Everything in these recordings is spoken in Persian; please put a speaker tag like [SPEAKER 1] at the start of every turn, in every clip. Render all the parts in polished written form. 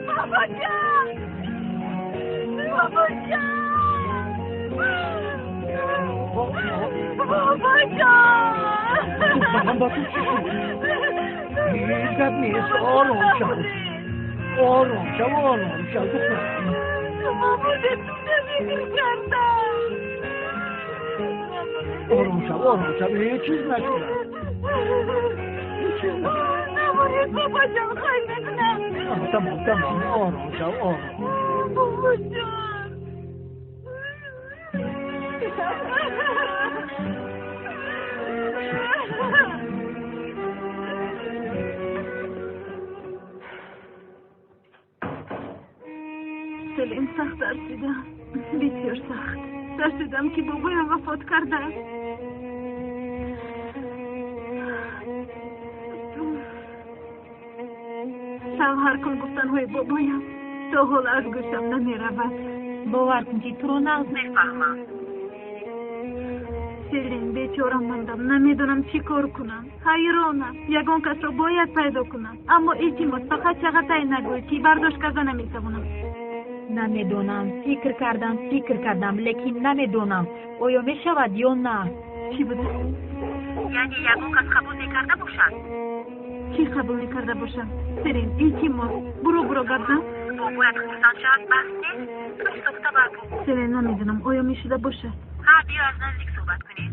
[SPEAKER 1] بابا جان بابا جان بابا جان
[SPEAKER 2] با تو چی شد؟ هیچت نیست آرام شو دخترم
[SPEAKER 1] مامانتون نمیگیر کردم
[SPEAKER 2] آرام شو هیچ چیز نشده
[SPEAKER 1] نباید بابا جان خواهی بدونم
[SPEAKER 2] تمام آرام شو
[SPEAKER 1] بابا جان سلیم سخت ترسیدم بسیار سخت ترسیدم که بابایم وفات کرده شوهر کن گفتن های بابایم تا حال از گوشم نمی رود
[SPEAKER 3] باور کن که تو رو نغز نفهمم
[SPEAKER 1] سلیم بیچارم ماندم نمیدونم چی کار کنم حیرانم یگان کس را باید پیدا کنم اما ایتیماس فقط چقدر نگوی که برداشت کرده نمیتوانم
[SPEAKER 3] نمیدونم فکر کردم لیکن نمیدونم آیا میشود یا نه
[SPEAKER 1] چی بوده؟
[SPEAKER 3] یعنی یگان کس قبول نکرده باشد
[SPEAKER 1] چی قبول نکرده باشم؟ سرین ایتیماس برو گردم
[SPEAKER 3] باید خودستان شد بس نیست توی سخته برگو
[SPEAKER 1] سرین نمیدونم آیا میشده باشه
[SPEAKER 3] ها بیا از نزدیک صحبت کنید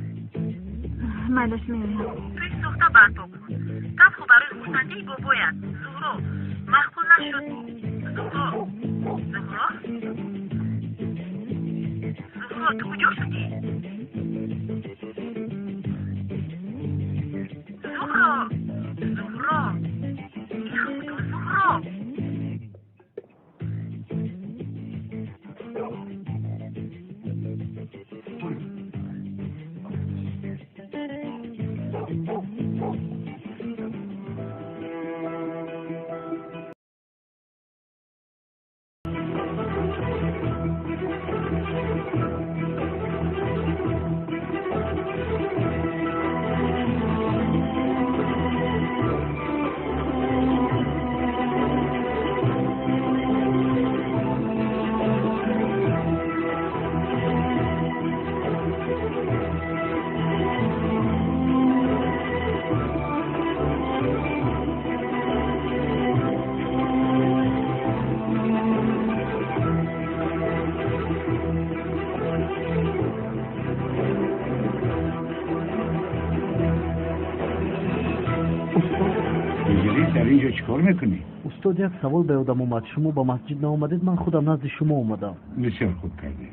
[SPEAKER 1] مالش میریم
[SPEAKER 3] توی سخته برگو کم خوب برای خوستنده باباید زهرا مخبول نشد زهرا تو کجا شدی؟ زهرا
[SPEAKER 4] اینجا چیکار میکنی؟
[SPEAKER 2] استاد یک سوال به یادم اومد شما با مسجد نآمدید من خودم نزد شما اومدم
[SPEAKER 4] بسیار خوب کردی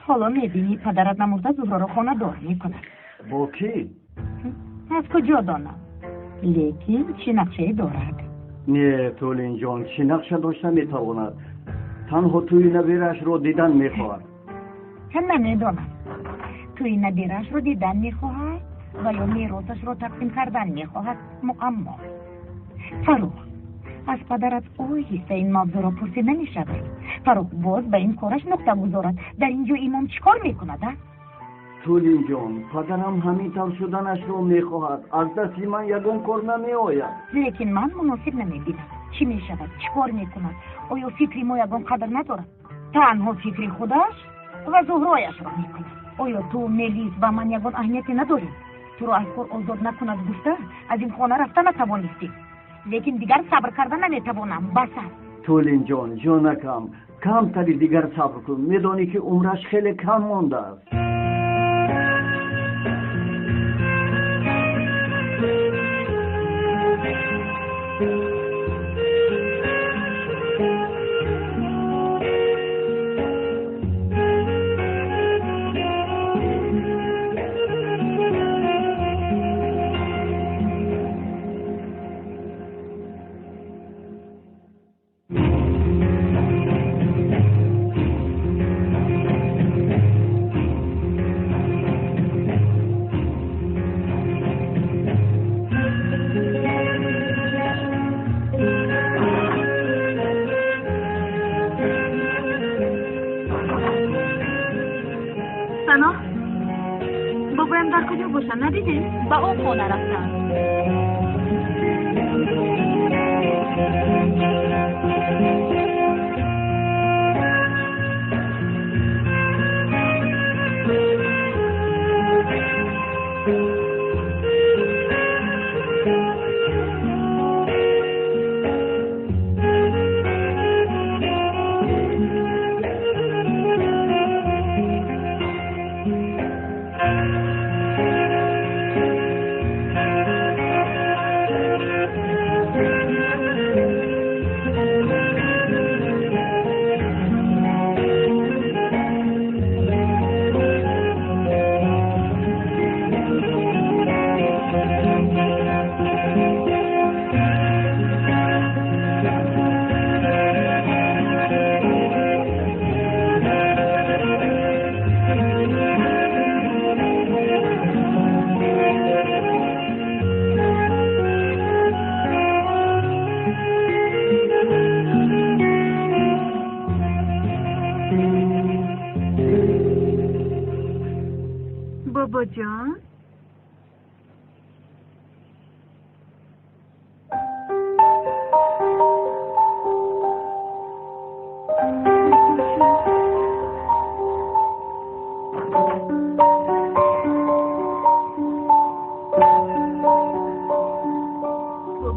[SPEAKER 3] حالا میبینی پدرت نمرده زهرا رو خانه دار میکنه
[SPEAKER 2] با کی؟
[SPEAKER 3] از کجا دانم لیکن چی نقشه دارد
[SPEAKER 2] نه تولین جان چی نقشه داشته میتواند تنها توی نبیرش رو دیدن میخواهد
[SPEAKER 3] هم نمیدانم توی نبیرش رو دیدن میخواهد و یا میراثش رو تقسیم کردن میخواهد معما فروغ از پدرت حصه این موضوع را پرسیده نمیشود فروغ باز به این کارش نقطه گذارد در اینجا امام چیکار میکند
[SPEAKER 2] تولین جان پدرم همین طور شدنش رو میخواهد از دستی من یگان کار نمیآید
[SPEAKER 3] لیکن من مناسب نمیبینم چی میشود چیکار میکند آیا فکری ما یگان قدر ندارد تنها فکری خودش و زهرایش را میکند آیا تو میلیز و من یگان اهمیتی نداریم تو رو از کار آزاد نکند گفته از این خانه رفته نتوانستی لیکن دیگر صبر کردن نمیتوانم بس
[SPEAKER 2] تولین جان جانکم کم تری دیگر صبر کن میدانی که عمرش خیلی کم مانده است
[SPEAKER 1] بابایم در کجا باشن ندیدی؟
[SPEAKER 3] با اون خونه رفتن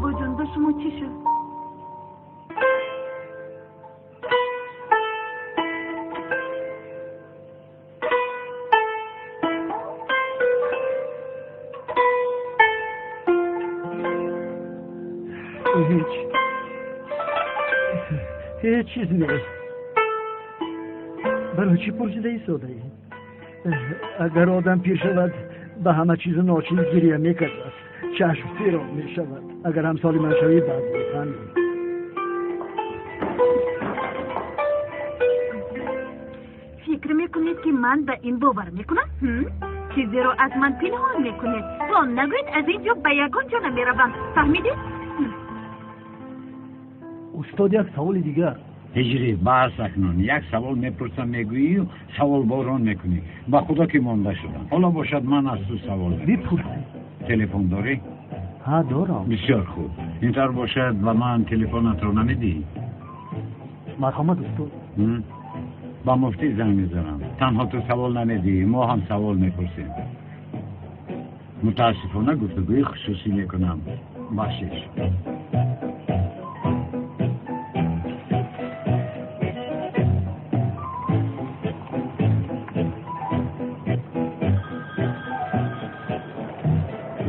[SPEAKER 1] بابا جون با شما چی شد؟
[SPEAKER 2] هیچ چیز نیست. برای چی پرسیده ای سودایی؟ اگر آدم پیر شود به همه چیز ناچیز گریه میکرد است. چشم سیرم میشود. اگر همسالی من شوی بعد بفهمی.
[SPEAKER 1] فکر میکنید که من به این باور میکنم؟ چیزی رو از من پنهان میکنید. تو نگوید از اینجا به یگان جا نمیروم. فهمیدید؟
[SPEAKER 2] استاد یک سوال دیگر.
[SPEAKER 4] هجری بحث اکنون یک سوال میپرسم میگویی و سوال باران میکنی. با خدا که مانده شدم. حالا باشد من از تو سوال دارم.
[SPEAKER 2] بپرسی.
[SPEAKER 4] تلفن داری؟
[SPEAKER 2] ها دارم.
[SPEAKER 4] بسیار خوب. اینطور باشد و من تلفنت رو نمیدی؟
[SPEAKER 2] مرحمت استاد.
[SPEAKER 4] با مفتی زنگ میزنم. تنها تو سوال نمیدی، ما هم سوال میپرسیم. متاسفانه گفتگوی خصوصی میکنم. باشش.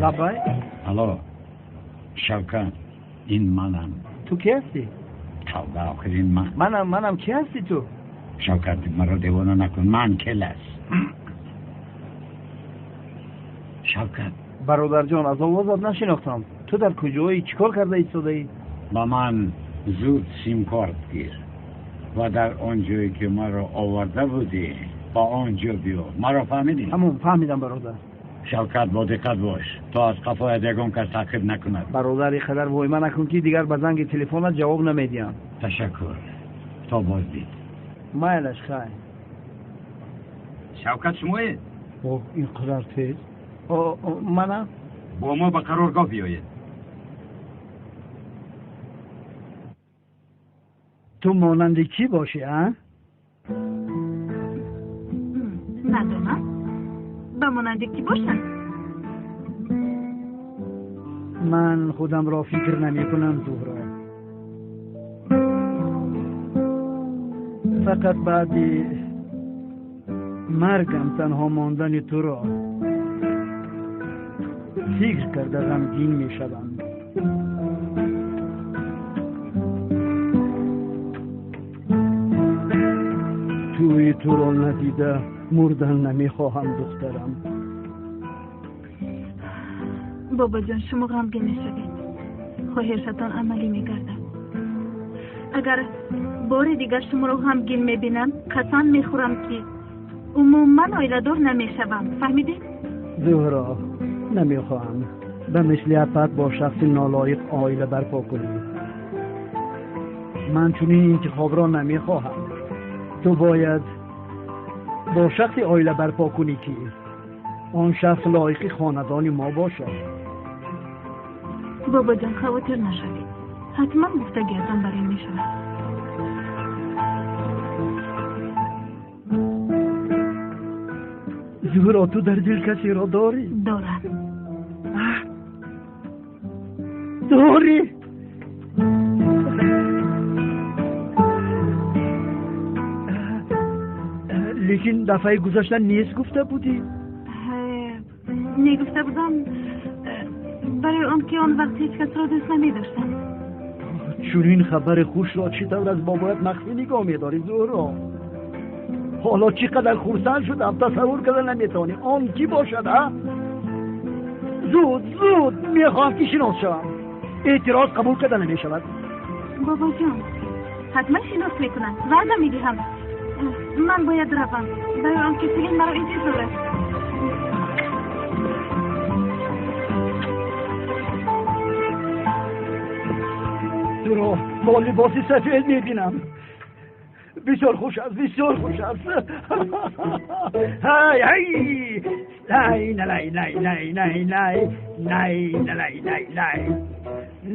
[SPEAKER 2] لبای؟
[SPEAKER 4] الو شوکت این منم.
[SPEAKER 2] تو کی هستی؟
[SPEAKER 4] توبه آخرین
[SPEAKER 2] منم کی هستی تو؟
[SPEAKER 4] شوکت مرا دیوانه نکن. من کل است. شوکت
[SPEAKER 2] برادر جان از آوازت نشناختم. تو در کجایی؟ چیکار کرده ایستاده؟
[SPEAKER 4] با من زود سیم کارت گیر و در آنجایی که مرا آورده بودی با آنجا بیا. مرا فهمیدی؟
[SPEAKER 2] همون فهمیدم برادر.
[SPEAKER 4] شوکت با دقت باش تا از قفایت یگان کس تعقیب نکند.
[SPEAKER 2] برادر خدر وایمه نکن که دیگر به زنگ تلفنت جواب نمیدیم.
[SPEAKER 4] تشکر. تا باز دید.
[SPEAKER 2] مایلش خیر.
[SPEAKER 5] شوکت شمایه؟
[SPEAKER 2] اوه این قدر تیز؟ منم؟
[SPEAKER 5] با ما به قرارگاه بیایید.
[SPEAKER 2] تو مانند کی باشی ها؟
[SPEAKER 1] ندانم. به مانند کی باشم؟
[SPEAKER 2] من خودم را فکر نمی کنم زهرا. فقط بعد مرگم تنها ماندن تو را فکر کرده غمگین می شدم. توی تو را ندیده مردن نمی خواهم دخترم.
[SPEAKER 1] بابا جان شما غمگین نشوید. خواهشتان عملی میگردم. اگر بار دیگر شما رو غمگین میبینم قسم میخورم که عموما آیله‌دار نمیشوم. فهمیدید؟
[SPEAKER 2] زهرا نمیخواهم به مثلیت با شخص نالایق آیله برپا کنی. من چنین انتخاب را نمیخواهم. تو باید با شخص آیله برپا کنی که آن شخص لایق خاندان ما باشد.
[SPEAKER 1] بابا جان خواطر نشوید. حتما گفتگیتان برای میشود.
[SPEAKER 2] زهرا تو در دل کسی را داری؟
[SPEAKER 1] دارم.
[SPEAKER 2] داری؟ لیکن دفعه گذشته نیست گفته بودی؟
[SPEAKER 1] نگفته بودم برای آن که آن وقت هیچ کس را دوست نمی داشتم.
[SPEAKER 2] چون این خبر خوش را چطور از بابایت مخفی نگاه می‌داری زهرا؟ حالا چقدر خرسند شدم تصور کردن نمیتونی. آن کی باشد ها؟ زود میخوام که شناس شوم. اعتراض قبول کردن نمیشود.
[SPEAKER 1] بابا جان حتما شناس میکنن. وعده میدهم. من باید روم برای آن که سلیم مرا انتظار است.
[SPEAKER 2] تو رو با لباسی سفید میبینم. بسیار خوش است. هی لای لای لای لای لای لای لای لای لای لای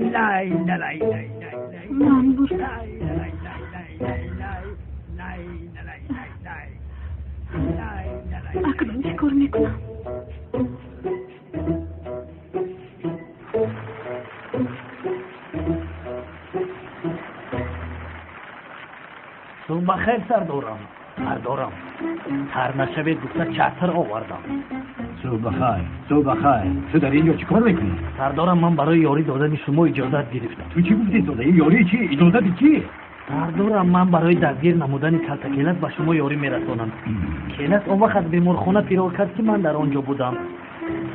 [SPEAKER 2] لای لای لای
[SPEAKER 1] من بود اکنون چی کار میکنم؟
[SPEAKER 2] بخیر سردارم. سردارم هر نشوید گفته چتر آوردم. صبح بخیر. تو در اینجا چیکار میکنی؟ سردارم من برای یاری دادن شما اجازت گرفتم. تو چی گفتی داده؟ این یاری چی؟ اجازت چی؟ سردارم من برای دستگیر نمودن کلت کلت به شما یاری میرسانم. کلت اون وقت بیمارخانه پیدا کرد که من در آنجا بودم.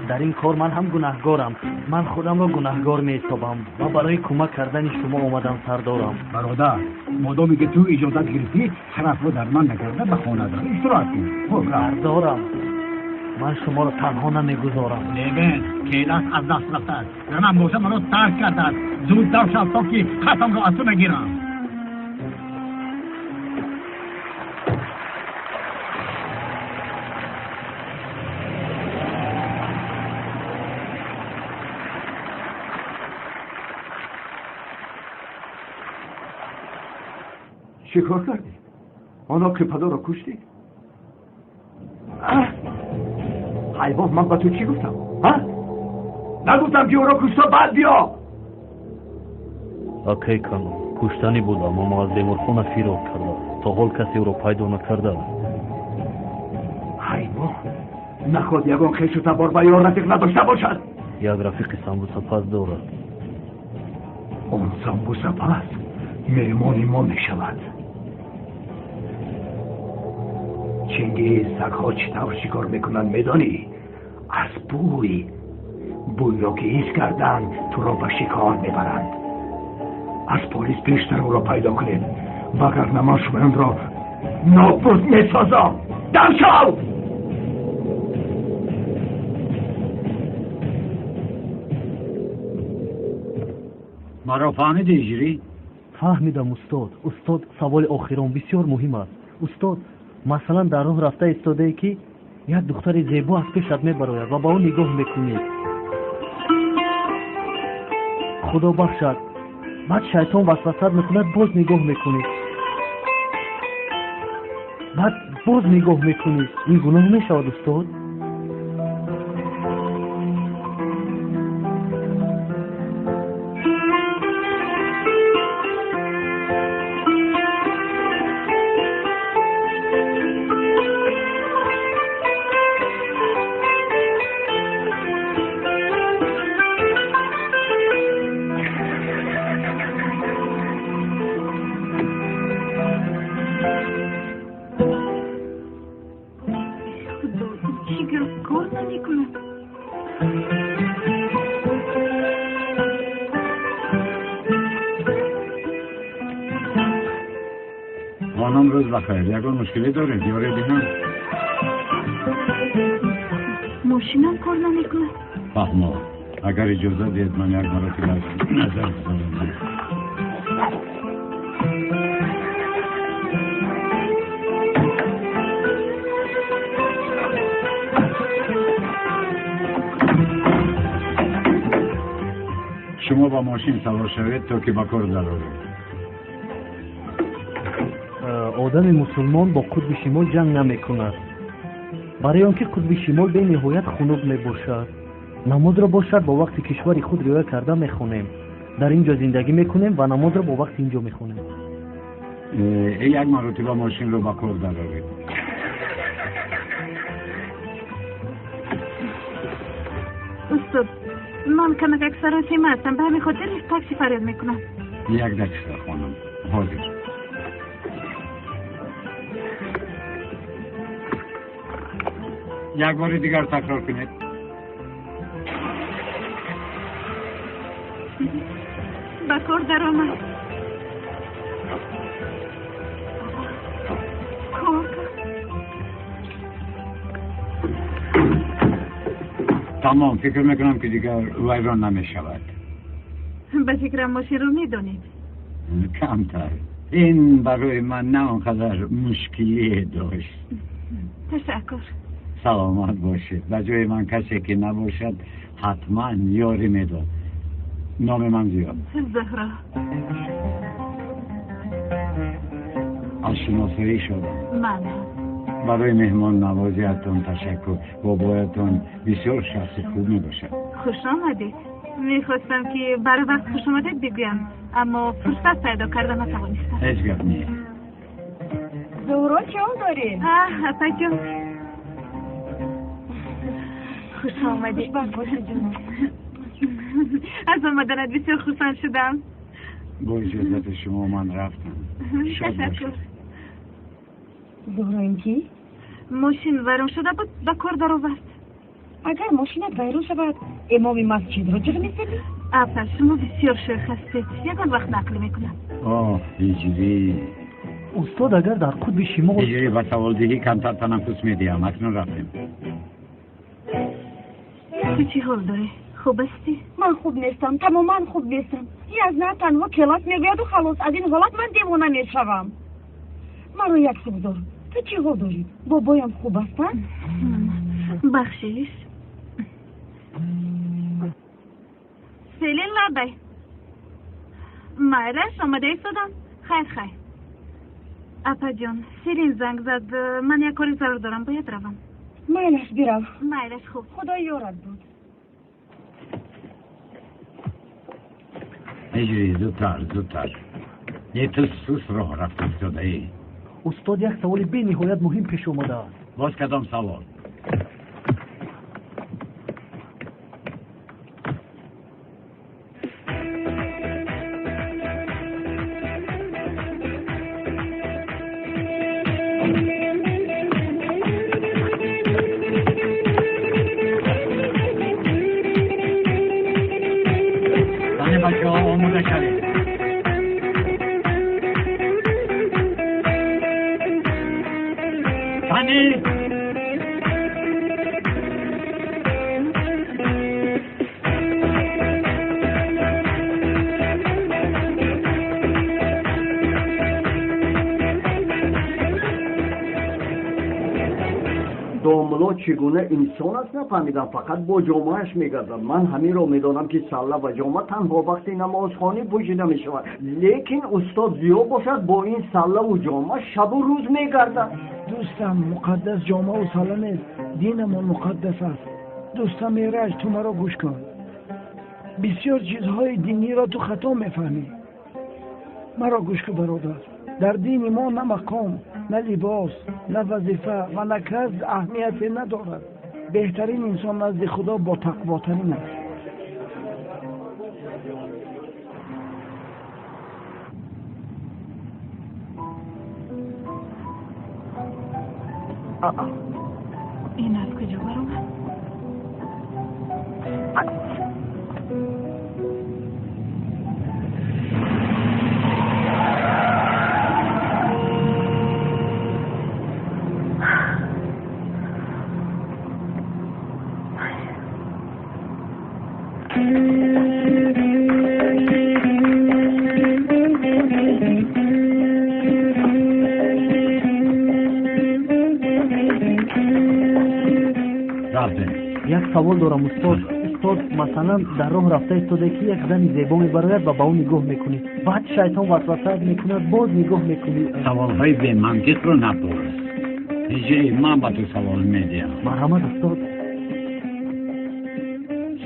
[SPEAKER 2] در این کار من هم گناهگارم. من خودم را گناهگار می‌حسابم و برای کمک کردن شما آمدم سردارم.
[SPEAKER 6] برادر مادامی که تو اجازت گرفتی حرف رو در من نکرده به خانه دار اشتراک کن.
[SPEAKER 2] سردارم من شما را تنها نمیگذارم.
[SPEAKER 6] ببین کیلت از دست رفته است. من باشه منو ترک کرده است. زودتر شو تا که خطم را از تو بگیرم.
[SPEAKER 2] چه کار کردی؟ آنها که پدر را کشتی؟ حیوان من با تو چی گفتم؟ نگفتم که او را کشتا بعد بیا.
[SPEAKER 7] اکی کنم کشتنی بودم اما از بیمارخانه فرار کرده تا حال کسی او را پیدا نکرده.
[SPEAKER 2] حیوان نخواد یگان خیش و تبار و یا رفیق نداشته باشد.
[SPEAKER 7] یک رفیق سنبوسه پس دارد.
[SPEAKER 2] اون سنبوسه پس مهمانی ما می شود. چنگیز سگ‌ها چطور شکار میکنن میدانی؟ از بوی را که حس کردن تو را به شکار میبرند. از پلیس پیشتر او را پیدا کنید وگرنه من شما را نابود میسازم. دم شو!
[SPEAKER 4] مرا فهمیدی اجری؟
[SPEAKER 7] فهمیدم استاد سوال آخرم بسیار مهم است. استاد مثلا در راه رفته ایستاده ای که یک دختر زیبا از پیشت میبراید و با اون نگاه میکنی. خدا بخشد بعد شیطان وسوسه میکند باز نگاه میکنی. بعد باز نگاه میکنی. این گناه میشود استاد؟
[SPEAKER 4] خانم روز بخیر. یکان مشکلی داره دیاره بینم.
[SPEAKER 1] ماشینم کار نمیکنه.
[SPEAKER 4] فهمو اگر اجازه دید من یک مرتبه از نظر بزنم. شما با ماشین سوار شوید تا که با کار درارید.
[SPEAKER 7] آدم مسلمان با قطب شمال جنگ نمی کند. برای آنکه قطب شمال به نهایت خنک می باشد. نماز را باشد با وقت کشور خود رعایت کرده می خونیم. در اینجا زندگی می کنیم و نماز را با وقت اینجا می خونیم.
[SPEAKER 4] یک مرتبه ماشین رو با کار درارید.
[SPEAKER 1] استاد من کمک اکثر سیمه هستم به همین خاطر تاکسی فرید میکنم.
[SPEAKER 4] یک دقیقه خانم حاضر. یک بار دیگر تکرار کنید.
[SPEAKER 1] با کار در آمد. کار
[SPEAKER 4] تمام فکر میکنم که دیگر ویران نمی شود.
[SPEAKER 1] به فکرم ماشین رو میدونید.
[SPEAKER 4] کمتر. این برای من نه آنقدر مشکلی داشت.
[SPEAKER 1] تشکر.
[SPEAKER 4] سلامت باشید. به جای من کسی که نباشد حتما یاری میداد. نام من زیاد.
[SPEAKER 1] زهرا.
[SPEAKER 4] از شناسایی شدم.
[SPEAKER 1] من
[SPEAKER 4] برای مهمان نوازیتون تشکر. بابایتون بسیار شخص خوب می باشد.
[SPEAKER 1] خوش آمدید. میخواستم که برای وقت خوش آمدید بگویم اما فرصت پیدا کردم نتوانستم.
[SPEAKER 4] هیچ گپ نیست.
[SPEAKER 3] زهرا چه حال داری؟
[SPEAKER 1] اپا جان خوش آمدی.
[SPEAKER 3] باشه جون.
[SPEAKER 1] از آمدنت بسیار خوشحال شدم.
[SPEAKER 4] با اجازت شما من رفتم. شاد
[SPEAKER 1] تشکر.
[SPEAKER 4] باشید.
[SPEAKER 3] زهرا این کی؟
[SPEAKER 1] ماشین ورم شده بود به کار در آورد.
[SPEAKER 3] اگر ماشینت ویرون شود امام مسجد را چرا می‌سازی؟
[SPEAKER 1] اپا شما بسیار شیخ هستید. یکان وقت نقل میکنم.
[SPEAKER 4] هجری
[SPEAKER 7] استاد اگر در قطب شمال
[SPEAKER 4] هجری با سوالدهی کمتر تنفس میدیم. اکنون رفتیم.
[SPEAKER 1] تو چی حال داری؟ خوب هستی؟
[SPEAKER 3] من خوب نیستم، تماما خوب نیستم. این از نه تنها کلاس میگوید و خلاص از این حالت من دیوانه میشوم. مرا یک سوال دار. تو چی حال داری؟ بابایم خوب هستن؟
[SPEAKER 1] بخشیش سیلین لبه مایرش آمده ایستادم. خیر اپا جان سیلین زنگ زد. من یک کاری ضرور دارم باید روم.
[SPEAKER 3] مایلش بیرو.
[SPEAKER 1] مایرش خوب.
[SPEAKER 3] خدا یارت بود.
[SPEAKER 4] هجری زودتر یه تو سوس راه رفت افتاده ای.
[SPEAKER 7] استاد یک سوال به نهایت مهم پیش اومده است.
[SPEAKER 4] باز کدام سوال؟ بچه ها آموده شدید. فنی
[SPEAKER 8] داملا چگونه انسان است نفهمیدم، فقط با جامعهش میگردم. من همین رو میدانم که سله و جامعه تنها وقتی نمازخوانی پوشیده میشود، لیکن استاد زیا باشد با این سله و جامعه شب و روز میگردد.
[SPEAKER 9] دوستم مقدس جامعه و سله نیست، دینمان مقدس است. دوستم میرج تو مرا گوش کن. بسیار چیزهای دینی را تو خطا میفهمی. مرا گوش کن برادر. در دین ما نه مقام، نه لباس، نه وظیفه و نه کسب اهمیتی ندارد. بهترین انسان نزد خدا با تقواترین است.
[SPEAKER 1] این از کجا برام؟
[SPEAKER 7] یک سوال دارم استاد. مثلا در راه رفته ایستاده که یک زن زیبا میبراید و با اون نگاه میکنی، بعد شیطان وسوسه میکند باز نگاه میکنی.
[SPEAKER 4] سوالهای به منطق رو نپرس. هجری من با تو سوال میدیم.
[SPEAKER 7] مرحمت استاد.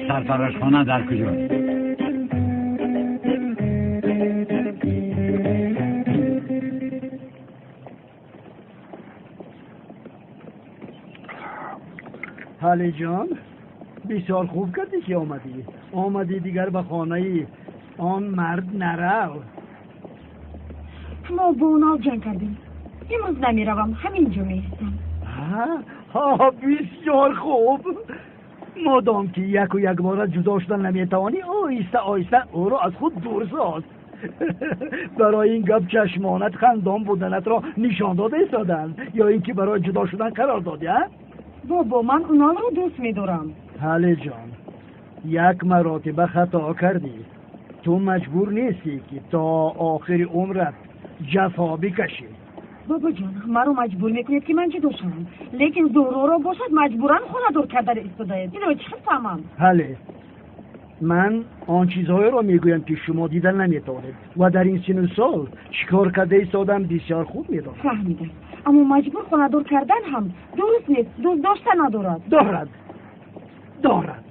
[SPEAKER 4] سرپرستخانه در کجاست؟
[SPEAKER 9] حالی جان بسیار خوب کردی که آمدی دیگر به خانه آن مرد نرو.
[SPEAKER 3] ما با اونا جنگ کردیم. امروز نمیروم، همینجا میستم.
[SPEAKER 9] ها بسیار خوب. مادام که یک و یک بار جدا شدن نمیتوانی، آیسته او را از خود دور ساز. برای این گپ چشمانت خندان بودنت را نشان داده ایستادند یا اینکه برای جدا شدن قرار دادی؟
[SPEAKER 3] بابا من اونا رو دوست میدارم.
[SPEAKER 9] حالی جان یک مراتبه خطا کردی. تو مجبور نیستی که تا آخر عمرت جفا بکشی.
[SPEAKER 3] بابا جان مرا مجبور میکنید که من جدا شوم، لیکن ضرورا باشد مجبورن خونه دور کردن ایستادید. اینو چه فهمم؟
[SPEAKER 9] حالی من آن چیزهای را میگویم که شما دیدن نمیتوانید و در این سن و سال چیکار کرده ایستادم بسیار خوب میدانم.
[SPEAKER 3] فهمیدم، اما مجبور خونه دور کردن هم درست نیست. دوست داشتن ندارد.
[SPEAKER 9] دارد.
[SPEAKER 3] دارد؟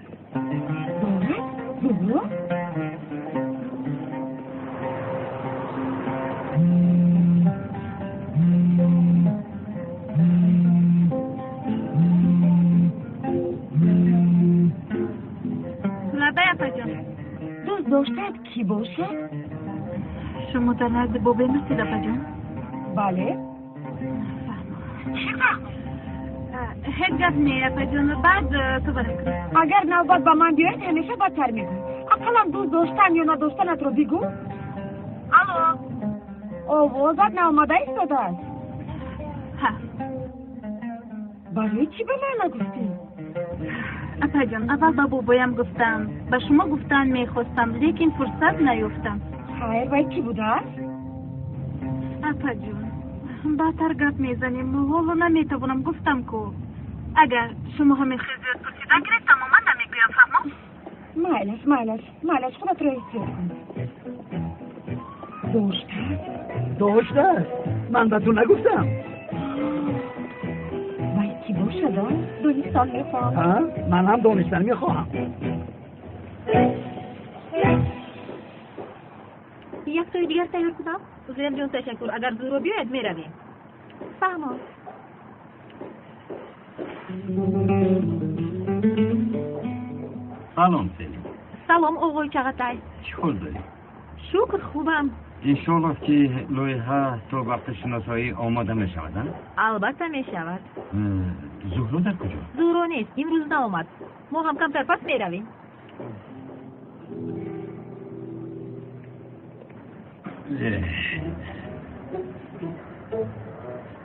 [SPEAKER 3] دوست داشتد کی باشد؟
[SPEAKER 1] شما در نزد بابه هستید اپا جان؟
[SPEAKER 3] بله.
[SPEAKER 1] هیچ گپ نی اپا جان، بعد تو برای کن.
[SPEAKER 3] اگر نوبت با من بیاید همیشه بدتر میگوی. اقلا دوست داشتن یا نداشتنت رو بگو.
[SPEAKER 1] الو.
[SPEAKER 3] آوازت نامده ایستاده است.
[SPEAKER 1] ها.
[SPEAKER 3] برای چی به من نگفتی؟
[SPEAKER 1] اپا جان، اول با بابایم گفتم، به شما گفتن میخواستم، لیکن فرصت نیفتم.
[SPEAKER 3] خیر وای کی بوده است؟
[SPEAKER 1] اپا جان، بدتر گپ میزنیم، حالا نمیتوانم گفتم که اگر شما همین خیزیت پرسیدن گرفتم و من نمیگویم فهمم؟
[SPEAKER 3] مالش خودت رو احتیاط کن.
[SPEAKER 2] داشته است. من به تو نگفتم.
[SPEAKER 3] وای کی باشد ها؟ دانستان میخواهم.
[SPEAKER 2] ها؟ من هم دانستن میخواهم.
[SPEAKER 1] یک توی دیگر تیار کنم؟ زین جان تشکر. اگر زورو بیاید میرویم. فهمم.
[SPEAKER 5] سلام سلیم.
[SPEAKER 1] سلام آقای چغتای.
[SPEAKER 5] چیکار داری؟
[SPEAKER 1] شکر خوبم.
[SPEAKER 5] انشالله که لایحه تا وقت شناسایی آماده می شود.
[SPEAKER 1] البته می شود.
[SPEAKER 5] زهرا در کجا؟
[SPEAKER 1] زهرا نیست، امروز نآمد. ما هم کمتر پس می رویم.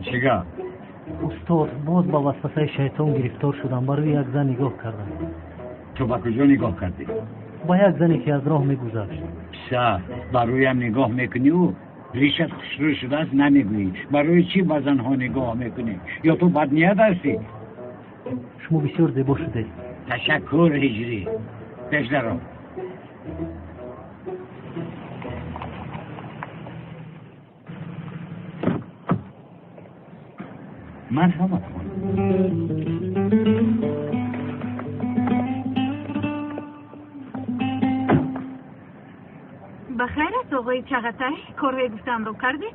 [SPEAKER 5] چیگاه؟
[SPEAKER 7] استاد باز با وسوسه شیطان گرفتار شدم، برای یک زن نگاه کردم.
[SPEAKER 5] تو با کجا نگاه کردی؟
[SPEAKER 7] با یک زنی که از راه میگذشت.
[SPEAKER 4] شا برای نگاه میکنی و ریشت خشرو شده است نمیگویی. برای چی با زنها نگاه میکنی؟ یا تو بدنیت هستی؟
[SPEAKER 7] شما بسیار زیبا شده.
[SPEAKER 4] تشکر هجری. پیش درو.
[SPEAKER 5] مرحمت کن.
[SPEAKER 1] بخیر است آقای چغتای، کارهای گفتم رو کردی؟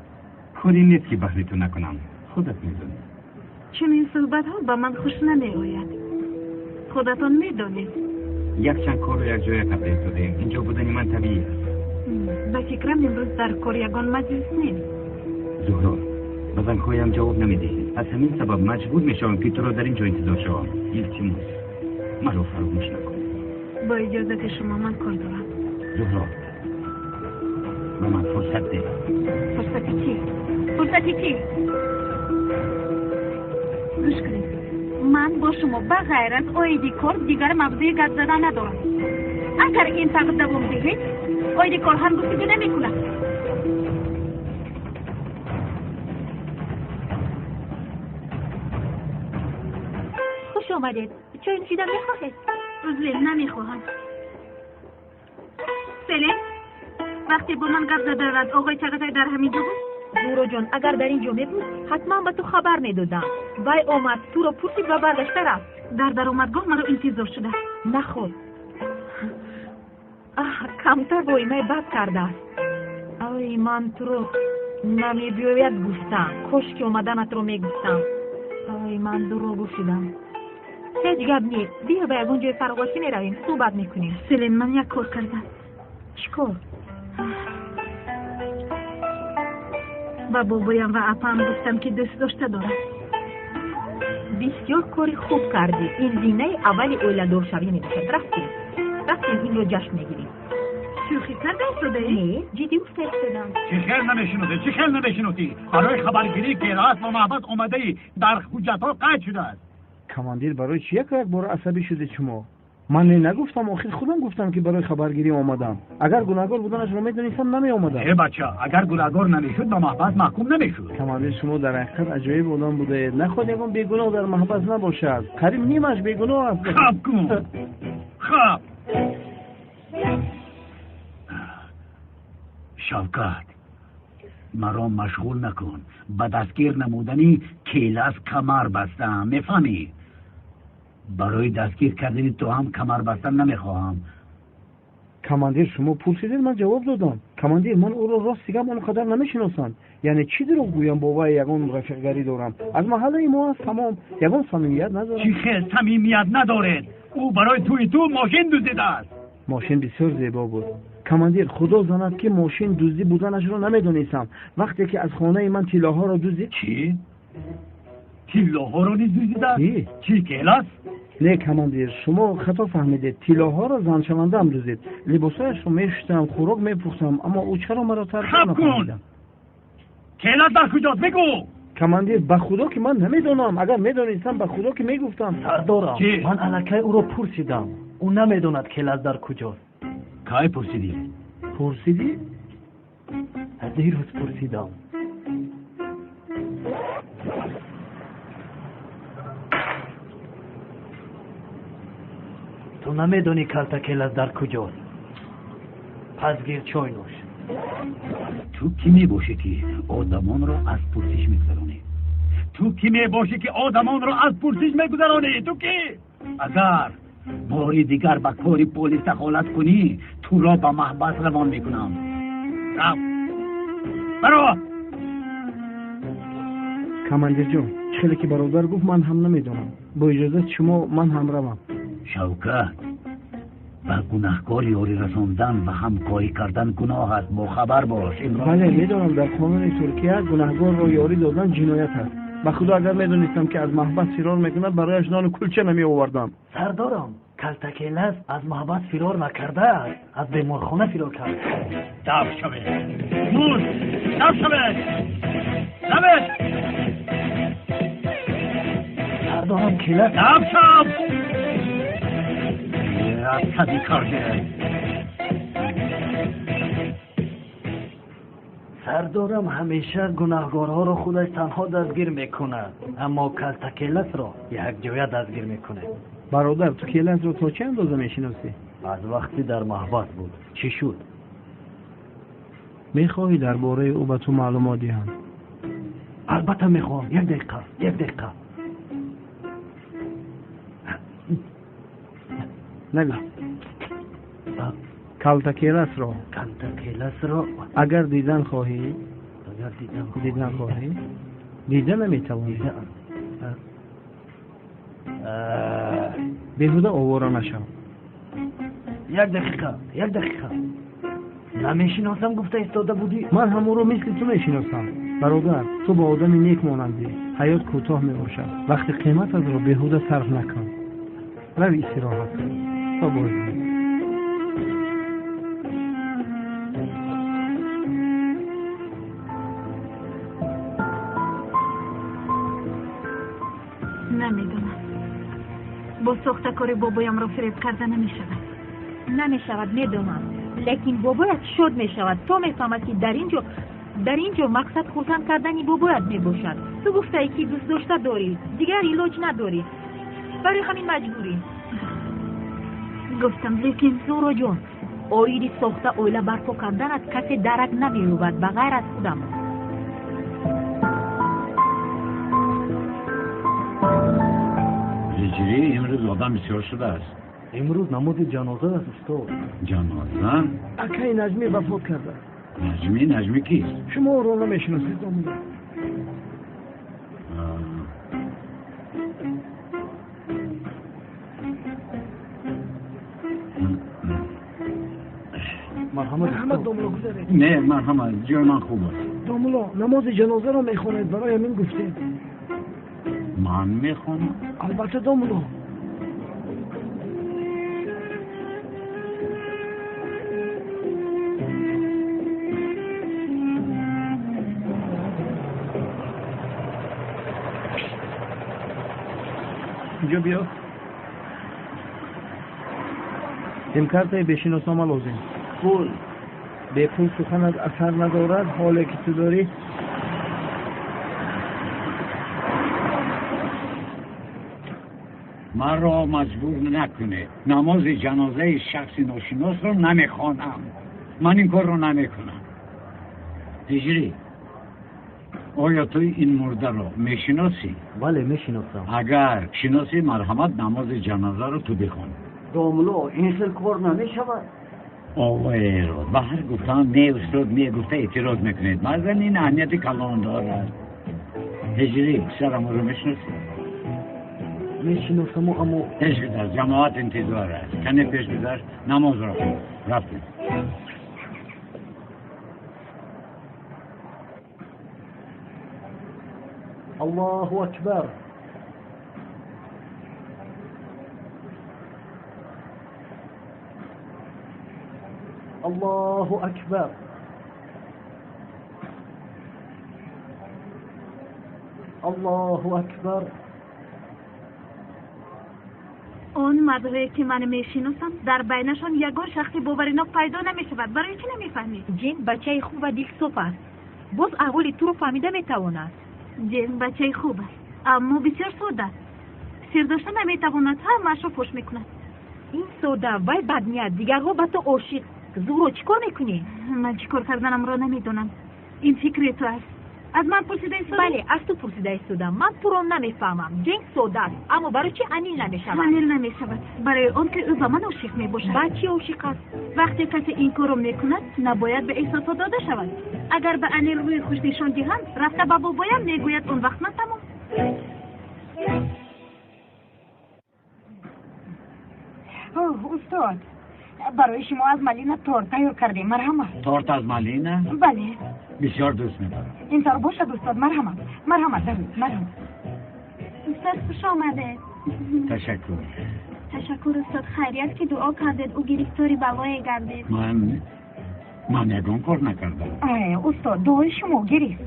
[SPEAKER 5] کاری نیست که بحری تو نکنم. خودت میدونی.
[SPEAKER 1] چنین صحبت ها به من خوش نمی آید. خودتان میدانید.
[SPEAKER 5] یک چند کار رو یک جای تبدیل شدیم. اینجا بودنی من طبیعی است.
[SPEAKER 1] به فکرم امروز در کار یگان مجلس نیست.
[SPEAKER 5] زهرا به زنگهایم جواب نمیدهی. از همین سبب مجبور میشوم که تو را در اینجا انتظار شوم. التماس مرا فراموش نکن.
[SPEAKER 1] با اجازت شما من کار دارم.
[SPEAKER 5] زهرا به من فرصت ده.
[SPEAKER 1] فرصتی چی؟ فرصتی چی؟ گوش کنید. من با شما بغیر از آیدی کار دیگر موضوع گپ زدن ندارم. اگر این فقط دوام دهید آیدی کار هم گفتگو نمیکنم. خوش آمدید. چای نوشیدن میخواهید؟ عذر نمیخواهم. سلیم وقتی با من گپ زده رد آقای چغتای در همینجا بود؟
[SPEAKER 10] زهرا جان اگر در اینجا بود حتما به تو خبر میدادم. وای آمد تو رو پرسید و برگشته رفت.
[SPEAKER 1] در اومدگاه مرا انتظار شده.
[SPEAKER 10] نخود کمتر با ایمه بد کرده است. آی من تو رو نمیبیاید گفتم. کاش که اومدنت رو میگفتم. آی من دروغ گفتم. هیچ گپ نیست. بیا به یگان جای فراغتی میرویم صحبت میکنیم.
[SPEAKER 1] سلیم من یک کار کردم.
[SPEAKER 10] چیکار؟
[SPEAKER 1] و بابایم و اپام گفتم که دوست داشته دارم.
[SPEAKER 10] بسیار کاری خوب کردی. این زینه اولی اویله‌دار شوی میباشد. رفتیم این رو جشن میگیریم.
[SPEAKER 1] شوخی کرده شده ای؟
[SPEAKER 10] نه جدی فرستادم.
[SPEAKER 6] چه خیر نمیشنوتی برای خبرگیری که راست و محبت اومده ای در حجت ها قید شده است.
[SPEAKER 9] کماندیر برای چی یک بار عصبی شده شما؟ من نگفتم، آخر خودم گفتم که برای خبرگیری آمدم. اگر گناهکار بودنش رو میدونستم نمی آمدم.
[SPEAKER 6] ای بچه اگر گناهکار نمیشد به محبت محکوم نمیشد.
[SPEAKER 9] کماندیر شما در حقیقت عجایب آدم بوده. نخواد یگان بیگناه در محبت نباشد. قریب نیمش بیگناه است.
[SPEAKER 6] خب کن. خب
[SPEAKER 2] شوکت مرا مشغول نکن. به دستگیر نمودنی کیله از کمر بستم. میفهمی؟ برای دستگیر کردن تو هم کمر بستن نمیخواهم.
[SPEAKER 9] کماندیر شما پرسیدید من جواب دادم. کماندیر من او را راستیگه من قدر نمیشناسم. یعنی چی دروغ گویم با وای یگان رفیقگری دارم. از محل ما است تمام. یگان صمیمیت ندارم.
[SPEAKER 6] چی خیلی صمیمیت ندارد. او برای تو ماشین دزدیده است.
[SPEAKER 9] ماشین بسیار زیبا بود. کماندیر خدا زند که ماشین دزدی بودنش را نمیدونستم. وقتی که از خانه من طلاها را دزدید.
[SPEAKER 2] چی؟ طلاها را نیز دزدیدند؟ چی کیلاس؟
[SPEAKER 9] نه کماندیر، شما خطا فهمیدید. طلاها را زن شونده هم دزدید. لباسایش را میشستم، خوراک میپختم، اما او چرا مرا ترک نفهمیدم.
[SPEAKER 2] کیلاس در کجاست بگو؟
[SPEAKER 9] کماندیر به خدا که من نمیدونم. اگر میدونستم به خدا که میگفتم.
[SPEAKER 7] سردارم من الکی او را پرسیدم. او نمیدوند کیلاس در کجاست.
[SPEAKER 2] کی پرسیدی؟
[SPEAKER 9] پرسیدی؟
[SPEAKER 7] دیروز پرسیدم. تو نمیدونی کارت کیلاس در کجاست. پس گیر چای نوش.
[SPEAKER 2] تو کی میباشی که آدمان را از پرسش میگذرانی؟ تو کی میباشی که آدمان را از پرسش میگذرانی؟ تو کی؟ اگر باری دیگر به کاری پلیس دخالت کنی تو را به محبس روان میکنم. برو.
[SPEAKER 9] کماندیر جان، چیزی که برادر گفت من هم نمیدونم. با اجازه شما من هم روم.
[SPEAKER 2] شوکت، به گناهکار یاری رساندن و همکاری کردن گناه است. با خبر باش.
[SPEAKER 9] بله میدونم در قانون ترکیه گناهکار را یاری دادن جنایت است. به خدا اگر میدونستم که از محبس فرار میکنه برایش نان و کلچه نمی آوردم.
[SPEAKER 7] سردارم کارت کیلاس از محبس فرار نکرده است. از بیمارخانه فرار کرده.
[SPEAKER 2] دف شوید. موز دف شوید. دفت.
[SPEAKER 7] سردارم کیلاس
[SPEAKER 2] دف شو. از کدی کرده.
[SPEAKER 7] سردارم همیشه گناهکارها را خودش تنها دستگیر میکنه، اما کارت کیلاس را یک جای دستگیر میکنه.
[SPEAKER 9] برادر تو کیلاس را تا چه اندازه میشناسی؟
[SPEAKER 7] از وقتی در محبس بود. چی شد؟
[SPEAKER 9] میخواهی درباره او به تو معلومات دهم؟
[SPEAKER 7] البته میخوام. یک دقیقه.
[SPEAKER 9] نگو. کارت کیلاس را اگر دیدن خواهی دیدن نمیتوانی. بیهوده آواره نشو.
[SPEAKER 7] یک دقیقه. نمیشناسم گفته ایستاده بودی.
[SPEAKER 9] من همون رو مثل تو میشناسم. برادر تو با آدم نیک مانندی. حیات کوتاه میباشد. وقتی قیمت از رو بیهوده صرف نکن. روی استراحت کن تا بازی.
[SPEAKER 1] نمیدونم. با ساختکار بابایم را فریب کرده
[SPEAKER 10] نمیشود میدونم. لیکن بابایت شد میشود. تو میفهمد که در اینجا مقصد خوشن کردنی بابایت میباشد. تو گفته ای که دوست داشته داری، دیگر علاج نداری، برای همین مجبوری.
[SPEAKER 1] گفتم لیکن
[SPEAKER 10] زورا جون، آیدی ساخته اویله برپا کردن از کسی درک نمیروبد بغیر از خودم.
[SPEAKER 4] هجری امروز آدم بسیار شده است.
[SPEAKER 7] امروز نماز جنازه است استاد.
[SPEAKER 4] جنازه؟
[SPEAKER 9] اکای نجمی وفات کرده.
[SPEAKER 4] نجمی کیست؟
[SPEAKER 9] شما او را نمیشناسید دامونه. مرحمت دامولا گذارید.
[SPEAKER 4] نه مرحمت، جای من خوب است.
[SPEAKER 9] دامولا نماز جنازه را میخواند، برای همین گفتید.
[SPEAKER 4] من میخوانم؟
[SPEAKER 9] البته دامولا. اینجا بیا. سیم کارت بشناسنامه لازم.
[SPEAKER 8] پول.
[SPEAKER 9] به پول سخنت اثر ندارد. حالی که تو داری
[SPEAKER 4] من را مجبور نکنه. نماز جنازه شخص ناشناس رو نمیخوانم. من این کار رو نمیکنم. هجری، آیا تو این مرده رو میشناسی؟
[SPEAKER 7] بله میشناسم.
[SPEAKER 4] اگر شناسی مرحمت نماز جنازه رو تو بخون.
[SPEAKER 8] داملو این سر کار نمیشود.
[SPEAKER 4] آقای رو به هر گفتم نه استاد نه گفته اعتراض میکنید. مردن این اهمیت کلان دارد. هجری سرم رو میشناسی؟
[SPEAKER 7] میشناسم اما
[SPEAKER 4] پیش گذار جماعت انتظار است کنه پیش گذار نماز را کن رفتیم
[SPEAKER 7] الله اکبر الله اکبر الله اکبر
[SPEAKER 1] اون مردهایی که من میشناسم در بینشان یگان شخصی باورناک پیدا نمیشود. برای چی نمیفهمی؟
[SPEAKER 10] جین بچه خوب و دلسوز است. باز احوال تو رو فهمیده میتواند.
[SPEAKER 1] جین بچه خوب است اما بسیار ساده است. سر داشته نمیتواند همه‌اش را فحش میکند.
[SPEAKER 10] این ساده وای بدنیت دیگرها به تو عاشق. زورو چیکار میکنی؟
[SPEAKER 1] من چیکار کردنم را نمیدونم. این فکر تو است. از من پرسیده ایستادی؟
[SPEAKER 10] بله از تو پرسیده ایستادم. من تو را نمیفهمم. جنگ ساده است اما برای چی انیل نمیشود؟
[SPEAKER 1] انیل نمیشود برای اون که او به من عاشق میباشد.
[SPEAKER 10] با چی عاشق است؟
[SPEAKER 1] وقتی کسی این کارو میکند نباید به احساسات داده شود. اگر به انیل روی خوش نشان دهند رفته به بابایم میگوید اون وقت من تمام.
[SPEAKER 3] استاد برای شما از مالینه تورت تیار کردیم. مرحمت.
[SPEAKER 4] تورت از مالینه؟
[SPEAKER 3] بله
[SPEAKER 4] بسیار دوست می‌دارم.
[SPEAKER 3] اینطور باشد استاد. مرحمت درود. مرحمت.
[SPEAKER 1] استاد خوش آمده.
[SPEAKER 4] تشکر.
[SPEAKER 1] تشکر استاد. خیری است که دعا کردید او گرفتاری بلای گردید.
[SPEAKER 4] من یگان کار نکردم.
[SPEAKER 3] استاد دعای شما گرفت.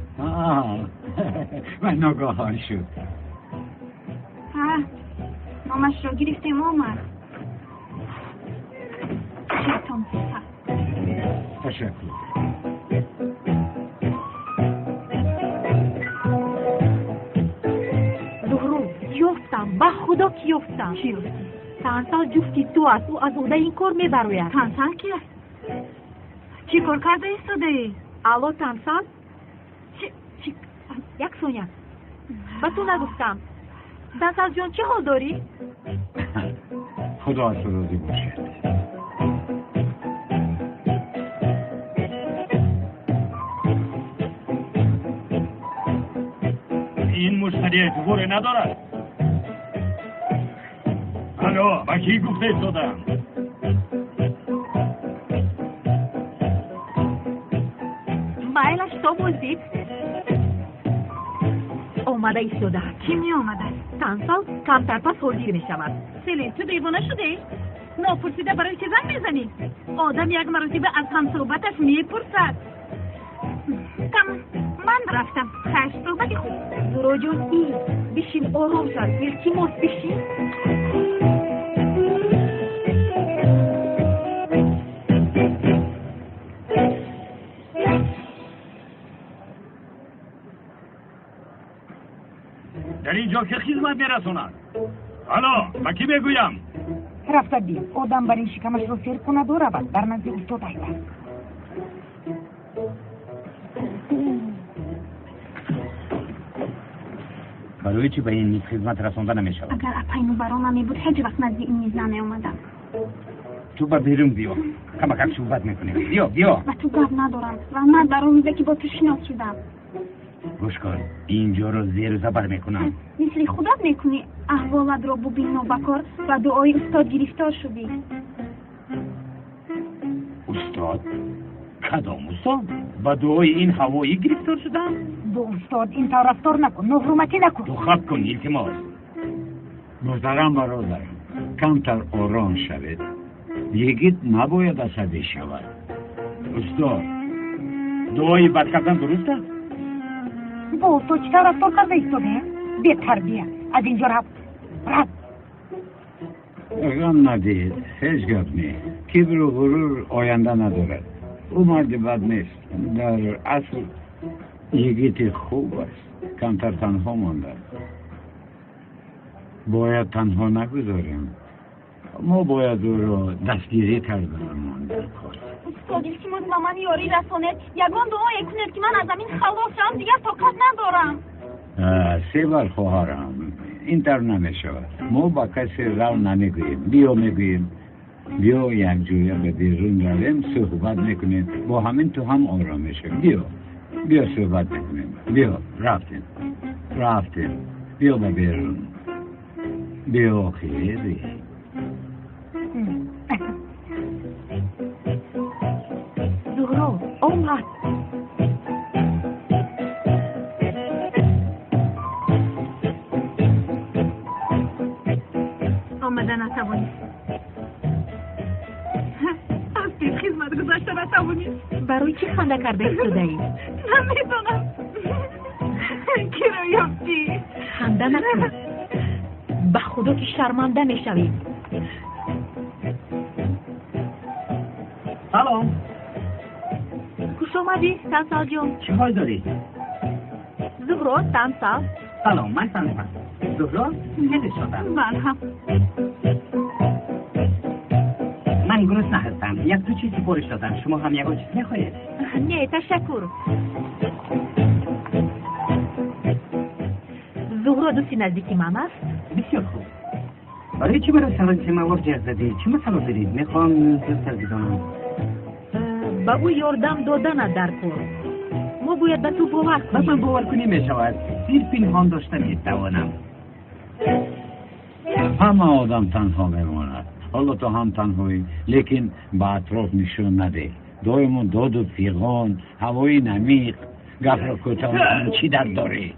[SPEAKER 4] من ناگاهان شد.
[SPEAKER 1] نامش را گرفتیم آمد. شیطان
[SPEAKER 4] تشکر.
[SPEAKER 10] زهرو یافتم به خدا که یافتم.
[SPEAKER 1] چی یافتی؟
[SPEAKER 10] تنسال جفتی تو است. او از اوده این کار میبروید.
[SPEAKER 1] تنسال کی است؟ چی کار کرده ایستاده ای؟
[SPEAKER 10] الو تنسال؟
[SPEAKER 1] چی؟
[SPEAKER 10] یک ثانیه به تو نگفتم. تنسال جان چه حال داری؟
[SPEAKER 4] خدا راضی باشه.
[SPEAKER 6] این مشتری اعتبار ندارد. الو با کی گفته ایستادم؟
[SPEAKER 10] بایلش تو بودید؟ آمده ایستاده.
[SPEAKER 1] کی می آمده؟
[SPEAKER 10] تنسال کمتر پس حاضر می شود.
[SPEAKER 1] سلی تو دیوانه شده؟ ناپرسیده برای چه زن میزنی؟ آدم یک مرتبه از هم صحبتش میپرسد. من رفتم. خیش صحبتی خوب.
[SPEAKER 10] زورو جان این بشین آرام شد. التماس بشین.
[SPEAKER 6] در اینجا که خدمت میرسوند؟ الو با کی بگویم؟
[SPEAKER 3] رفته دیم آدم بر این شکمش رو سیر کنه دو رود در نزد استاد ایده.
[SPEAKER 5] برای چی به این میز خدمت رسانده نمیشود؟
[SPEAKER 1] اگر اپینو برام نمیبود هیچ وقت نزد این میز نمیومدم.
[SPEAKER 5] تو با بیرون بیا. کمک صحبت میکنیم. بیا.
[SPEAKER 1] و تو گپ ندارم و من در اون روزه که با تو شناس شدم.
[SPEAKER 5] گوش کن اینجا رو زیر زبر میکنم.
[SPEAKER 1] مثل خودت میکنی احوالت رو ببین و بکار و دعای استاد گرفتار شدی.
[SPEAKER 5] استاد؟ کدام استاد؟ با دعای این هوایی گرفتار شدم؟
[SPEAKER 3] دو استاد این طور رفتار نکن. نفرومتی نکن.
[SPEAKER 5] تو خب کن التماس.
[SPEAKER 4] محترم برادرم کمتر آرام شوید. یگید نباید عصبی شود.
[SPEAKER 5] استاد دعای بد کردن درست است؟
[SPEAKER 3] با تو چطور رفتار کرده ایستاده؟ بی تربیه. از اینجا رفت.
[SPEAKER 4] غم ندید. هیچ گپ نیست. کبر و غرور آینده ندارد. او مرد بد نیست. در اصل یگیت خوب است. کمتر تنها مانده. باید تنها نگذاریم. ما باید او را دستگیری کردنمان در کار.
[SPEAKER 1] استاد التماس با من یاری رسانید. یگان دعای کنید که من از زمین خلاص شم. دیگر طاقت ندارم.
[SPEAKER 4] 3 بار خواهرم این طور نمیشود. ما با کسی رو نمیگوییم. بیا میگوییم بیا یک جویا به بیرون رویم صحبت میکنیم. با همین تو هم آرام میشیم. بیا صحبت میکنیم. بیا رفتیم بیا به بیرون. به خیری
[SPEAKER 10] زهرا اومد.
[SPEAKER 1] آمدن نتوانید. از دید خدمت گذاشته نتوانید.
[SPEAKER 10] برای چی خنده کرده ایستاده ای؟
[SPEAKER 1] نمیدونم. کی رو یافتی؟
[SPEAKER 10] خنده نکن. به خدا که شرمنده میشوی.
[SPEAKER 5] سلام.
[SPEAKER 10] خوش آمدی تنسال جون.
[SPEAKER 5] چه حال داری؟
[SPEAKER 10] زهرا تنسال.
[SPEAKER 5] سلام، من تنسال. زهرا نده شدم.
[SPEAKER 1] من هم.
[SPEAKER 5] من گرسنه هستم. یک دو چیز سفارش دادم. شما هم یک چیز میخواهید؟
[SPEAKER 10] نه تشکر. زهرا دوستی نزدیکی من است؟
[SPEAKER 5] بسیار خوب. برای چی برای سوال موارد جهت زدی؟ چه مسئله دارید؟ میخوام زودتر بدانم.
[SPEAKER 10] به او یاردم دادن در کار. ما باید به تو باور کنیم.
[SPEAKER 5] من باور کنی میشود. سیر پنهان داشته میتوانم.
[SPEAKER 4] همه آدم تنها میماند. حالا تو هم تنهایی، لیکن به اطراف نشون نده. دایمون داد و پیغان، هوای نمیق، گفت را کتان چی در داری؟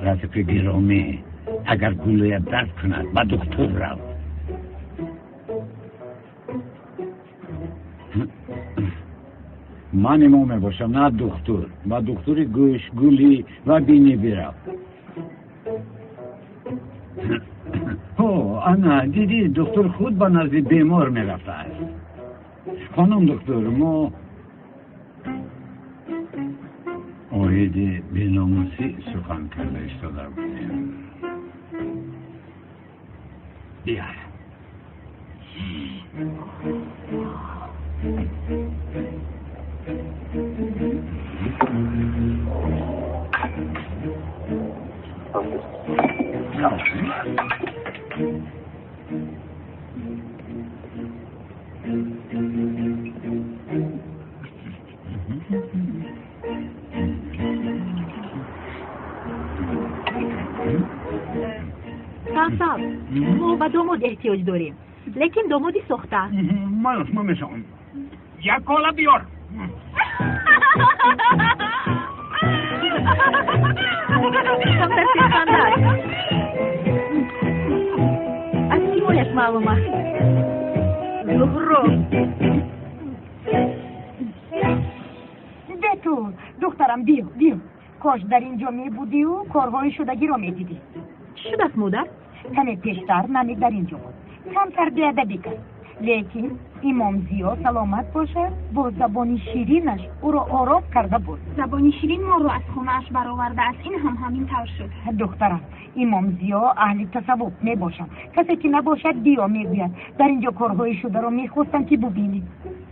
[SPEAKER 4] رفیق گرامی، اگر گلویت درد کند به دکتر رو. من امام باشم، نه دکتر. با دکتر گوش، گولی و بینی برم. انا دیدی دکتر خود با نزد بیمار میرفته است. خانم دکتر، ما آید بیناموسی سخن کرده ایستاده بودیم. بیا.
[SPEAKER 10] تنسال ما به داماد احتیاج داریم، لیکن دامادی ساخته.
[SPEAKER 6] من میشم. یک کالا بیار.
[SPEAKER 10] از کی مایش معلوم است؟ زهرا.
[SPEAKER 3] بتون دخترم بیا. کاش در اینجا می بودی و کارهای شدگی را می دیدی.
[SPEAKER 10] چی شد است مادر؟
[SPEAKER 3] کمی پیشتر نمی در اینجا بود. کمتر بیادبی کرد. لیکن امام زیا سلامت باشد با زبان شیرینش او را آرام کرده بود.
[SPEAKER 1] زبان شیرین ما رو از خونه‌اش برآورده است. این هم همین طور شد.
[SPEAKER 3] دخترم امام زیا اهل تصوف می باشد. کسی که نباشد بیا می گوید در اینجا کارهای شده را می خواستم که ببینید.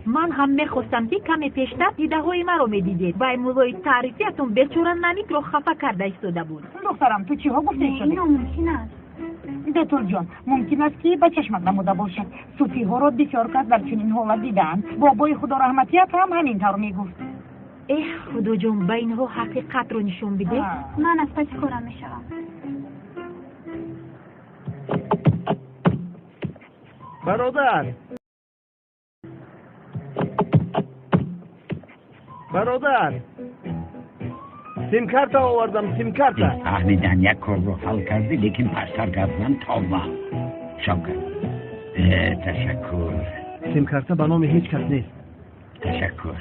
[SPEAKER 10] من هم میخواستم که کمی پیشتر دیده های من رو میدیدید. وای مولای تعریفیتون بیچاره نمیک رو خفه کرده ایستاده بود.
[SPEAKER 3] دخترم تو چی ها گفته شده؟
[SPEAKER 1] این ممکن است.
[SPEAKER 3] دکتر جان ممکن است که به چشمت نموده باشد. صوفی ها را بسیار کس در چنین حالت دیدن. بابای خدا رحمتیت هم همین طور میگفت.
[SPEAKER 10] ای خدا جان به اینها حقیقت رو نشون بده.
[SPEAKER 1] من از پس کارم میشوم.
[SPEAKER 7] برادر سیم کارت آوردم. سیم کارت
[SPEAKER 4] فهمیدن یک کار رو حل کردی، لیکن پشتر گفتن توبه. شکر. تشکر.
[SPEAKER 7] سیم کارت به نام هیچ کس نیست.
[SPEAKER 4] تشکر.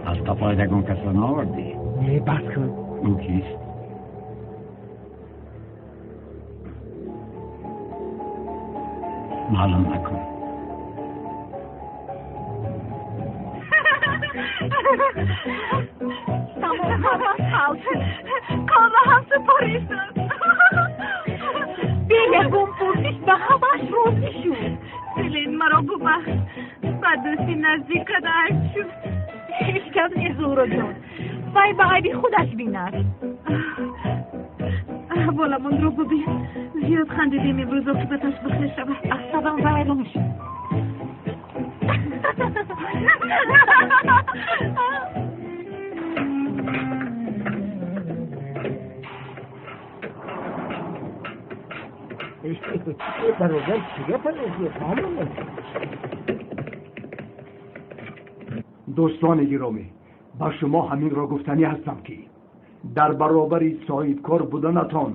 [SPEAKER 4] از تپایدگان کسان آوردی؟
[SPEAKER 7] نه بس کن.
[SPEAKER 4] او کیست؟ معلوم نکن.
[SPEAKER 1] تمام حال کار هم سپاری شد.
[SPEAKER 10] بیه گم پرسیش به همش روزی شد.
[SPEAKER 1] سلین مرا ببخش. با دوستی نزدیک قدر شد.
[SPEAKER 10] هیچ کس نیست زهرا جان. وای به عیبی خودش بیند.
[SPEAKER 1] بالا من رو ببین. زیاد خندیدیم امروز عاقبتش بخیر شود.
[SPEAKER 10] اصلا ویران شد.
[SPEAKER 9] برادر چیه پنیزی معلومه.
[SPEAKER 8] دوستان گرامی، با شما همین را گفتنی هستم که در برابر صاحبکار بودنتان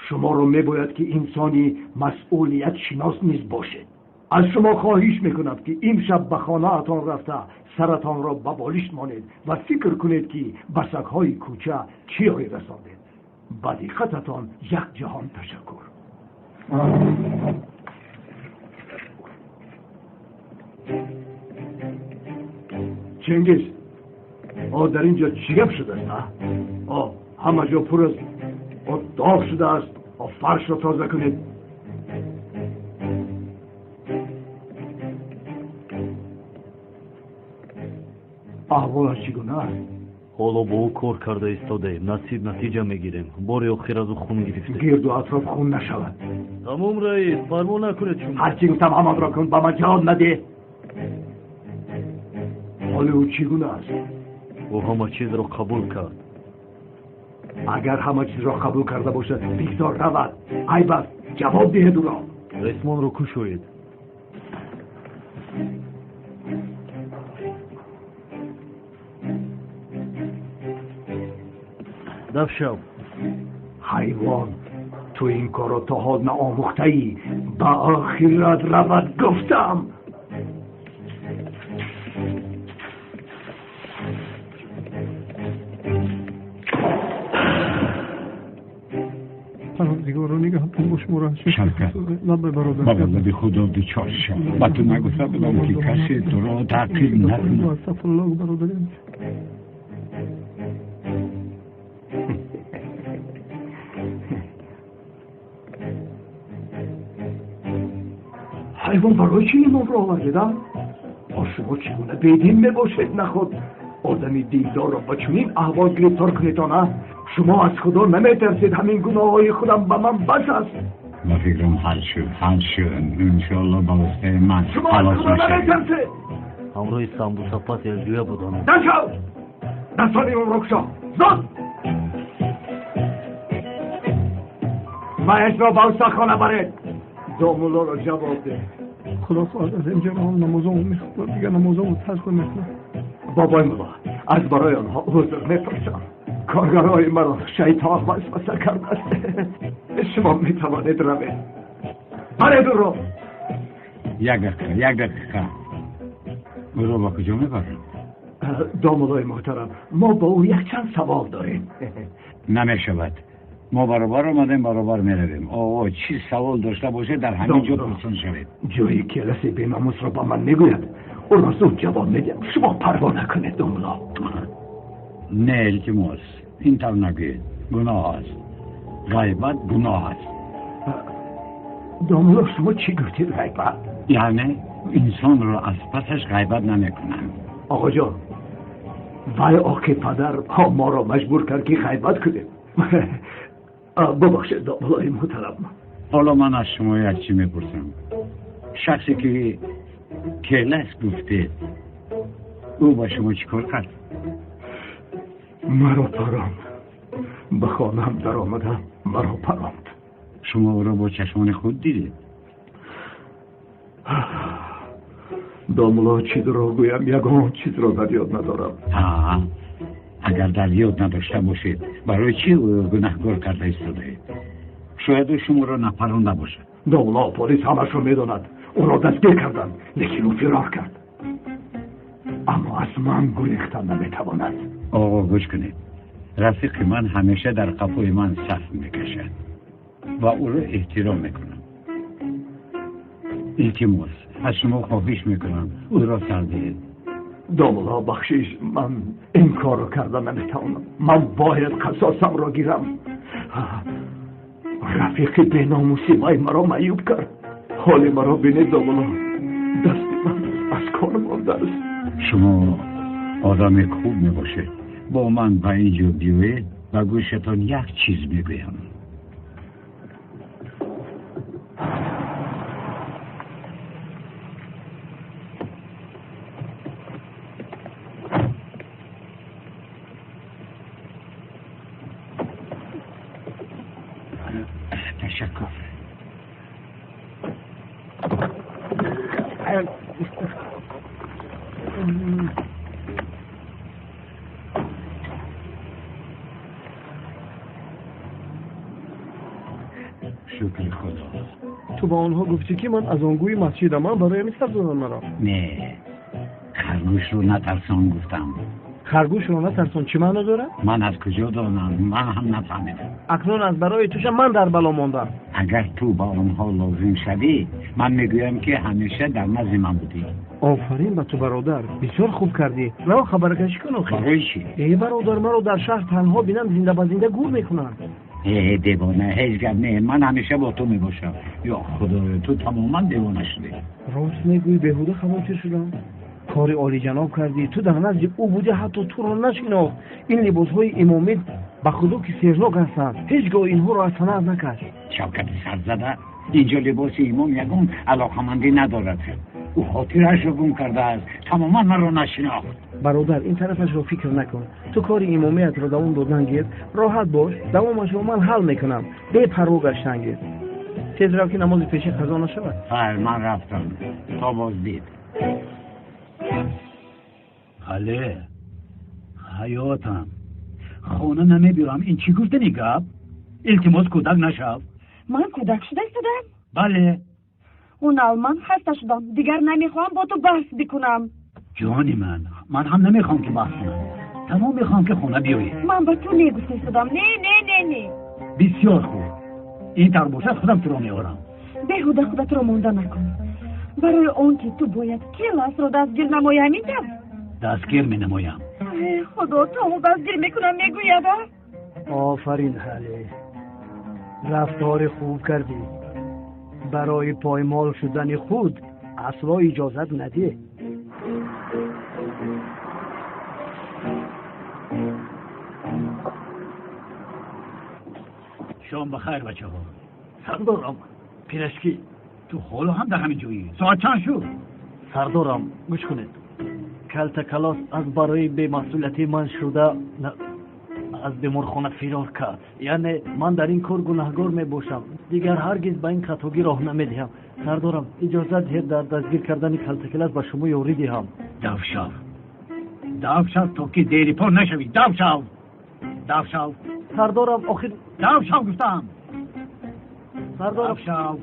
[SPEAKER 8] شما را میباید که انسانی مسئولیت شناس نیز باشید. از شما خواهش میکنم که امشب به خانه اتان رفته سرتان را به بالشت مانید و فکر کنید که به سگ‌های کوچه چی رساندید. با دقتتان یک جهان تشکر. چنگیز، در اینجا چی گپ شده است؟ همه جا پر است، داغ شده است. فرش را تازه کنید. احوالش چگونه است؟
[SPEAKER 7] حالا با او کار کرده ایستادیم، نتیجه میگیریم. باری آخر از او خون گرفته.
[SPEAKER 8] گرد و اطراف خون نشود.
[SPEAKER 7] تمام رئیس، فرمان نکنید شما.
[SPEAKER 8] هرچی گفتم همان را کن، به من جواب نده. حال او چگونه است؟
[SPEAKER 7] او همه چیز را قبول کرد.
[SPEAKER 8] اگر همه چیز را قبول کرده باشد بگذار رود. عیب است، جواب دهد او را.
[SPEAKER 7] رئیسمان را کشوید. دف شو.
[SPEAKER 8] حیوان، تو این کار را تا حال نآموخته ای. به آخرت رود گفتم.
[SPEAKER 9] پروردگارا نگهتون باش مرشد.
[SPEAKER 4] شرکت
[SPEAKER 9] لب برادر
[SPEAKER 4] بابا به خدا دوچار شد. با تو نگفته بودم که کسی تو را تعقیل نکنه.
[SPEAKER 9] استغفرالله برادرم.
[SPEAKER 8] حیوان برای چی این را آوردیدم؟ شما چگونه بیدین میباشید نخود آدمی دیندار را با چنین احوال گرفتار کنیدانه؟ شما از خدا نمیترسید همین گناه های خودم به من بس است؟
[SPEAKER 4] من فکرم حل شد انشاءالله با واسطه من
[SPEAKER 8] شما از خدا نمیترسید؟
[SPEAKER 7] همراه سمبوسا پس الجویه بودانم.
[SPEAKER 8] نشو! دستانی اون رو کشا زد! مهش را با استخانه برید. دامولا را جواب ده.
[SPEAKER 9] خدا خواهد از اینجا هم نمازامو میخواد دیگه نمازامو ترک میکنم.
[SPEAKER 8] بابای مولا از برای آنها عذر میپرسم. کارگرهای مرا شیطان وسوسه کرده است. شما میتوانید روید. برید او را.
[SPEAKER 4] یک دقیقه او را با کجا میبرم؟
[SPEAKER 8] دامولای محترم، ما با او یک چند سوال داریم.
[SPEAKER 4] نمیشود. ما برابر آمدیم برابر میرویم. چی سوال داشته باشه در همین جا پرسان شوید.
[SPEAKER 8] جایی که کسی به ناموس را با من میگوید او را زود جواب میدم. شما پروا نکنید دامولا.
[SPEAKER 4] نه التماس، این طور نگید. گناه است. غیبت گناه است.
[SPEAKER 8] دامولا شما چی گفتید غیبت؟
[SPEAKER 4] یعنی انسان را از پسش غیبت نمیکنند.
[SPEAKER 8] آقا جان، ولی آقای پدر ما را مجبور کرد که غیبت کنیم. ببخشید دامولای محترم.
[SPEAKER 4] حالا من از شما یک چی میپرسم. شخصی که کلس گفته او با شما چی کار کرد؟
[SPEAKER 8] مرا پراند. به خانه هم در آمدم مرا پراند.
[SPEAKER 4] شما او را با چشمان خود دیدید؟
[SPEAKER 8] دامولا چیز را گویم یگان چیز را در یاد ندارم.
[SPEAKER 4] اگر در یاد نداشته باشید برای چی او گناهکار کرده ایستاده؟ شاید شما را نپرانده باشد.
[SPEAKER 8] دامولا پلیس همش را میداند. او را دستگیر کردند لیکن او فرار کرد. اما از من گریختن نمیتواند.
[SPEAKER 4] آقا گوش کنید. رفیق من همیشه در قفوی من صف میکشد و او را احترام میکنم. التماس از شما خواهش میکنم او را سر دهید.
[SPEAKER 8] دامولا بخشش، من این کار را کردن نمیتوانم. من باید قصاصم را گیرم. رفیق به ناموسی مرا معیوب کرد. حال مرا بینید دامولا. دست من از کار مانده است.
[SPEAKER 4] شما آدم خوب میباشید. با من به اینجا بیایید و گوشتان یک چیز میگویم. تشکر. شکر خدا.
[SPEAKER 9] تو با آنها گفتی که من از آنگوی مسجدم، من برای میستر دادن مرا.
[SPEAKER 4] نه، خرگوش رو نترسان گفتم.
[SPEAKER 9] خرگوش رو نترسان چی معنی داره؟
[SPEAKER 4] من از کجا دانم؟ من هم نفهمیدم.
[SPEAKER 9] اکنون از برای توش من در بلا ماندم.
[SPEAKER 4] اگر تو با آنها لازم شدی من میگویم که همیشه در نزد من بودی.
[SPEAKER 9] آفرین به تو برادر، بسیار خوب کردی. رو خبرکشی کن آخه.
[SPEAKER 4] برای چی؟
[SPEAKER 9] ای برادر، مرا در شهر تنها بینم زنده با زنده گور میکنن.
[SPEAKER 4] دیوانه، هیچ گپ نه، من همیشه با تو میباشم. یا خدای، تو تماما دیوانه شدی.
[SPEAKER 9] راست میگویی، بهوده خموش شدم. کار عالی جناب کردی. تو در نزد او بودی، حتی تو رو نشناخت. این لباس های امامی به خدا که سرناک هستند، هیچگاه اینها را از تنه نکش.
[SPEAKER 4] شوکت سرزده، اینجا لباس امام یگم علاقمندی ندارد. او خاطرش رو گم کرده است، تماما من رو نشناخت.
[SPEAKER 9] برادر، این طرفش رو فکر نکن. تو کار امامیت رو دوام دادن گیر، راحت باش، دوامش رو من حل میکنم. بی پروا گشتن گیر. تیز رو که نماز پیش قضا نشود.
[SPEAKER 4] خیر، من رفتم تا باز دید.
[SPEAKER 2] حاله حیاتم خونه نمیبیرم. این چی گفتنی گپ؟ التماس کودک نشو.
[SPEAKER 3] من کودک شده شدم؟
[SPEAKER 2] بله.
[SPEAKER 3] اون من خسته شدم، دیگر نمیخوام با تو بحث بکنم.
[SPEAKER 2] جانی من هم نمیخوام که بحث کنم. تمام میخوام که خونه بیایی.
[SPEAKER 3] من با تو نگفته شدم. نه
[SPEAKER 2] بسیار خوب، این طور باشد خودم تو رو میارم.
[SPEAKER 3] بهوده خودت رو مونده نکن. برای اون که تو باید کلاس رو دستگیر نمایی همینطور.
[SPEAKER 2] دستگیر می نمایم.
[SPEAKER 3] خدا تو هم دستگیر میکنم میگوید.
[SPEAKER 9] آفرین حاله، رفتار خوب کردی. برای پایمال شدن خود اصلا اجازت ندی.
[SPEAKER 2] شام بخیر بچه ها. سردارم پیرشکی، تو حالا هم در همین جایی؟ ساعت چند شد؟
[SPEAKER 7] سردارم گوش کنید. کلت کلاس از برای بی‌مسئولیتی من شده از بیمارخانه فرار کرد. یعنی من در این کار گناهکار می باشم. دیگر هرگز به این خطاگی راه نمیدهم. سردارم اجازه دهید در دستگیر کردن کلت کلاس به شما یاری دهم.
[SPEAKER 2] دو شو تا که دیری پر نشوی. دو شو
[SPEAKER 7] سردارم آخر
[SPEAKER 2] دو شو گفتم.
[SPEAKER 7] سردارم
[SPEAKER 2] دو شو.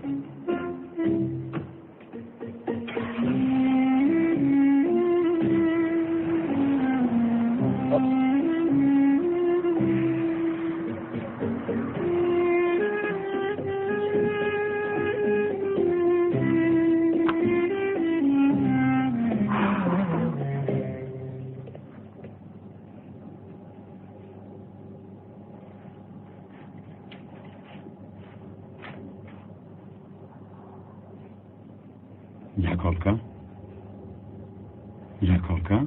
[SPEAKER 4] Jakolka?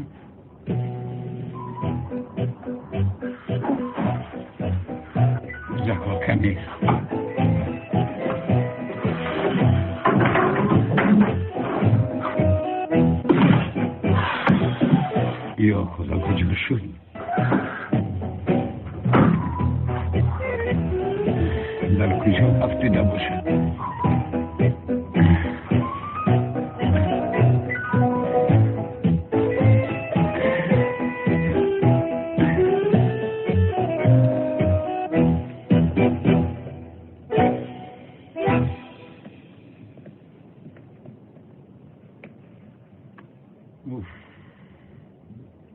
[SPEAKER 4] Jakolka نیست. یا خدا کجا شد؟ در کجا افتیده باشه؟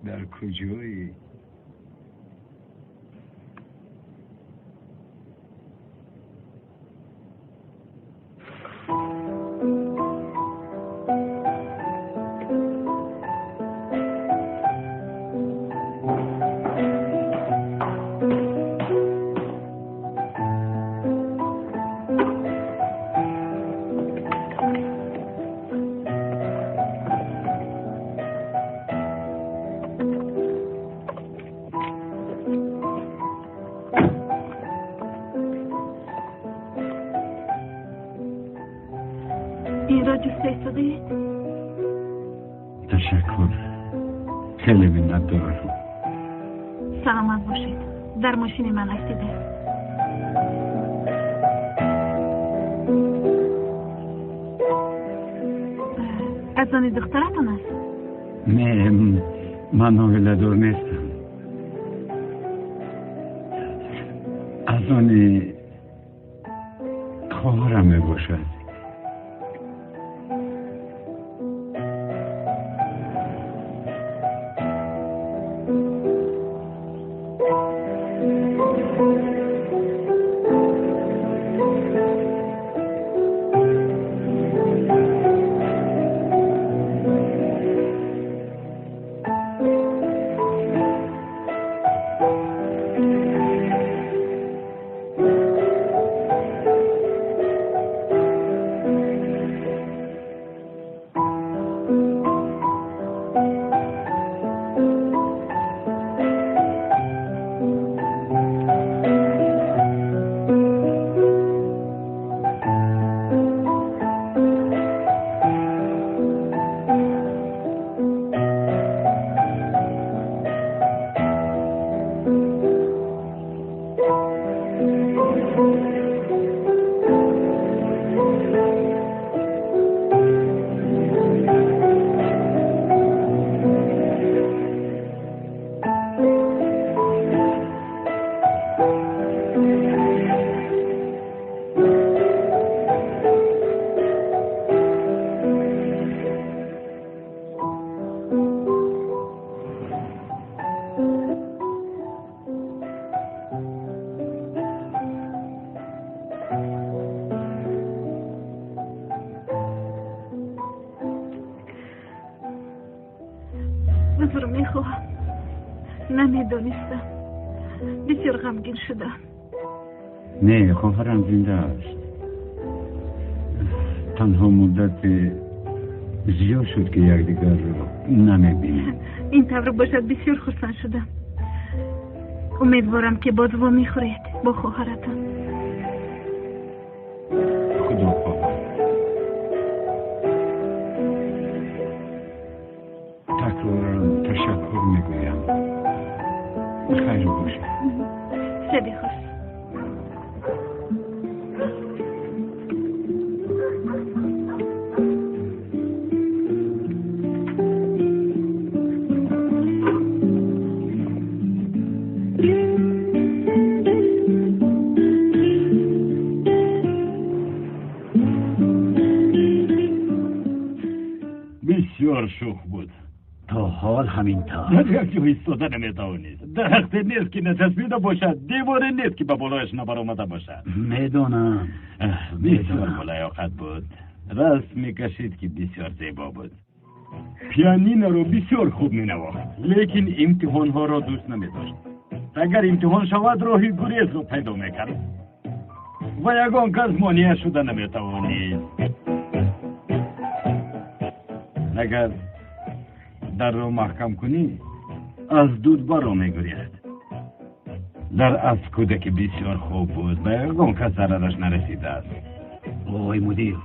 [SPEAKER 4] در کجایی؟
[SPEAKER 1] این را دوست داشتید؟
[SPEAKER 4] تشکر. خیلی منت دارم.
[SPEAKER 1] سلامت باشید. در ماشین من افتیده. از آن دخترتان است؟
[SPEAKER 4] نه، من ولادور نیستم. از آن خواهرم می باشد.
[SPEAKER 1] عذر میخواهم، نمیدانستم. بسیار غمگین شدم.
[SPEAKER 4] نه، خواهرم زنده است. تنها مدت زیاد شد که یکدیگر رو نمیبینیم.
[SPEAKER 1] این طور باشد بسیار خرسند شدم. امیدوارم که باز وا میخورید با خواهرتان.
[SPEAKER 4] خدا خواهد. تکرارم تشکر میگویم. خیر باشه.
[SPEAKER 1] شبی خوش.
[SPEAKER 4] بسیار شوخ بود.
[SPEAKER 2] تا حال همینطور.
[SPEAKER 5] در یک جا ایستاده نمیتوانید. درخت نیست که نچسبیده باشد، دیواری نیست که به بالایش نبرآمده باشد.
[SPEAKER 2] میدونم.
[SPEAKER 5] بسیار ملاقات بود. راست میکشید که بسیار زیبا بود. پیانینو رو بسیار خوب مینواخت، لیکن امتحانها را دوست نمیداشت. اگر امتحان شود راهی گریز رو پیدا میکرد و یگان کس مانع شده نمیتوانید. اگر در رو محکم کنی از دود برا میگرید. در از کودک بسیار خوب بود و یگان کس ضررش نرسیده است.
[SPEAKER 2] وای مدیر،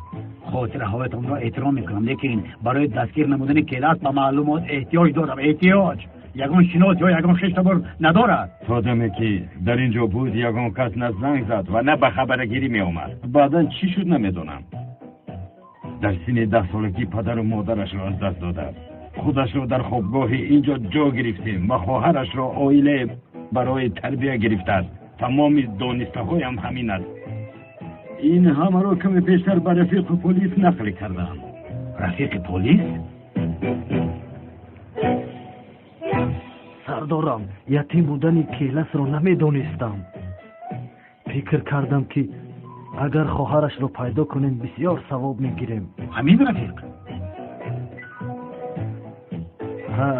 [SPEAKER 2] خاطره هایتان را احترام میکنم، لیکن برای دستگیر نمودن کلاس به معلومات احتیاج دارم. احتیاج یگان شناس یا یگان خشتبار ندارد.
[SPEAKER 5] تا دمی که در اینجا بود یگان کس نه زنگ زد و نه به خبرگیری می اومد. بعدا چی شد نمیدونم. در سن 10 سالگی پدر و مادرش را از دست داده. خودش را در خوابگاه اینجا جا گرفتیم و خواهرش را عائله برای تربیه گرفته است. تمام دانسته هایم همین است. این همه را کمی پیشتر به رفیق پلیس نقل کردم.
[SPEAKER 2] رفیق پلیس؟ سردارم، یتیم بودن کلاس رو نمیدونستم. فکر کردم که اگر خواهرش رو پیدا کنیم بسیار ثواب میگیریم. همین رفیق؟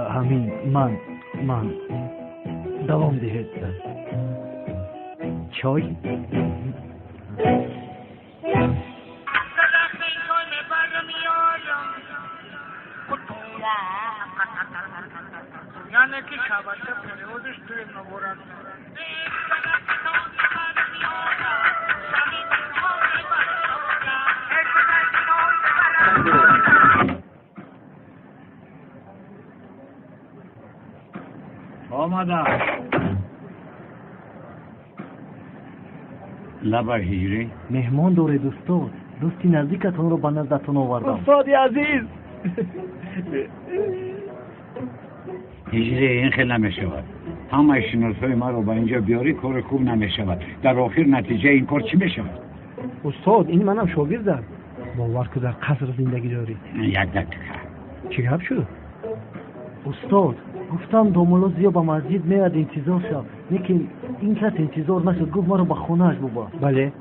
[SPEAKER 2] همین. من دوام دهید. چای؟
[SPEAKER 11] یعنی که شبکه پریودش توی نبورد
[SPEAKER 4] آمدم. لبا هیری
[SPEAKER 7] مهمان داره دوستان. دوستی نزدیکتون رو به نزدتون آوردم.
[SPEAKER 9] استاد عزیز،
[SPEAKER 4] هجری این خیلی نمیشود. همه شناسای ما رو با اینجا بیاری کار خوب نمیشود. در آخر نتیجه این کار چی میشود؟
[SPEAKER 9] استاد این منم شاگردم. باور که در قصر زندگی داری.
[SPEAKER 4] یک دقیقه.
[SPEAKER 9] چی گپ شد؟
[SPEAKER 7] استاد گفتم دومولا زیاد با مسجد میاد انتظار شد، لیکن این کس انتظار نشد، گفت ما رو به خونهش ببر.
[SPEAKER 9] بله.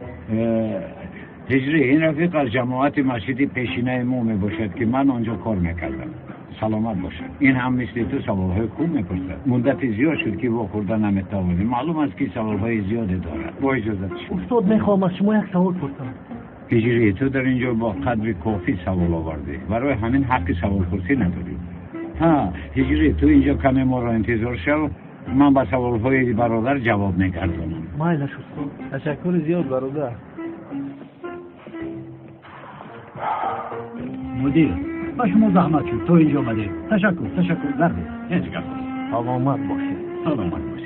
[SPEAKER 4] هجری این رفیق از جماعت مسجدی پیشینه ما می باشد که من آنجا کار میکردم. سلامت باشد. این هم مثل تو سوالهای خوب میپرسد. مدت زیاد شد که با خورده نمیتوانیم. معلوم است که سوالهای زیادی دارد. با اجازت شما.
[SPEAKER 7] استاد میخوام از شما یک سوال پرسم.
[SPEAKER 4] هجری تو در اینجا با قدر کافی سوال آوردی. برای همین حق سوال پرسی نداری. ها هجری تو اینجا کمی ما را انتظار شو. من با سوالهای برادر جواب میگردم.
[SPEAKER 7] مایلش استاد.
[SPEAKER 9] تشکر زیاد برادر.
[SPEAKER 2] مدیر با شما زحمت شد تو اینجا آمده. تشکر درده. هیچ گپ.
[SPEAKER 7] سلامت باشه.
[SPEAKER 2] سلامت باشه.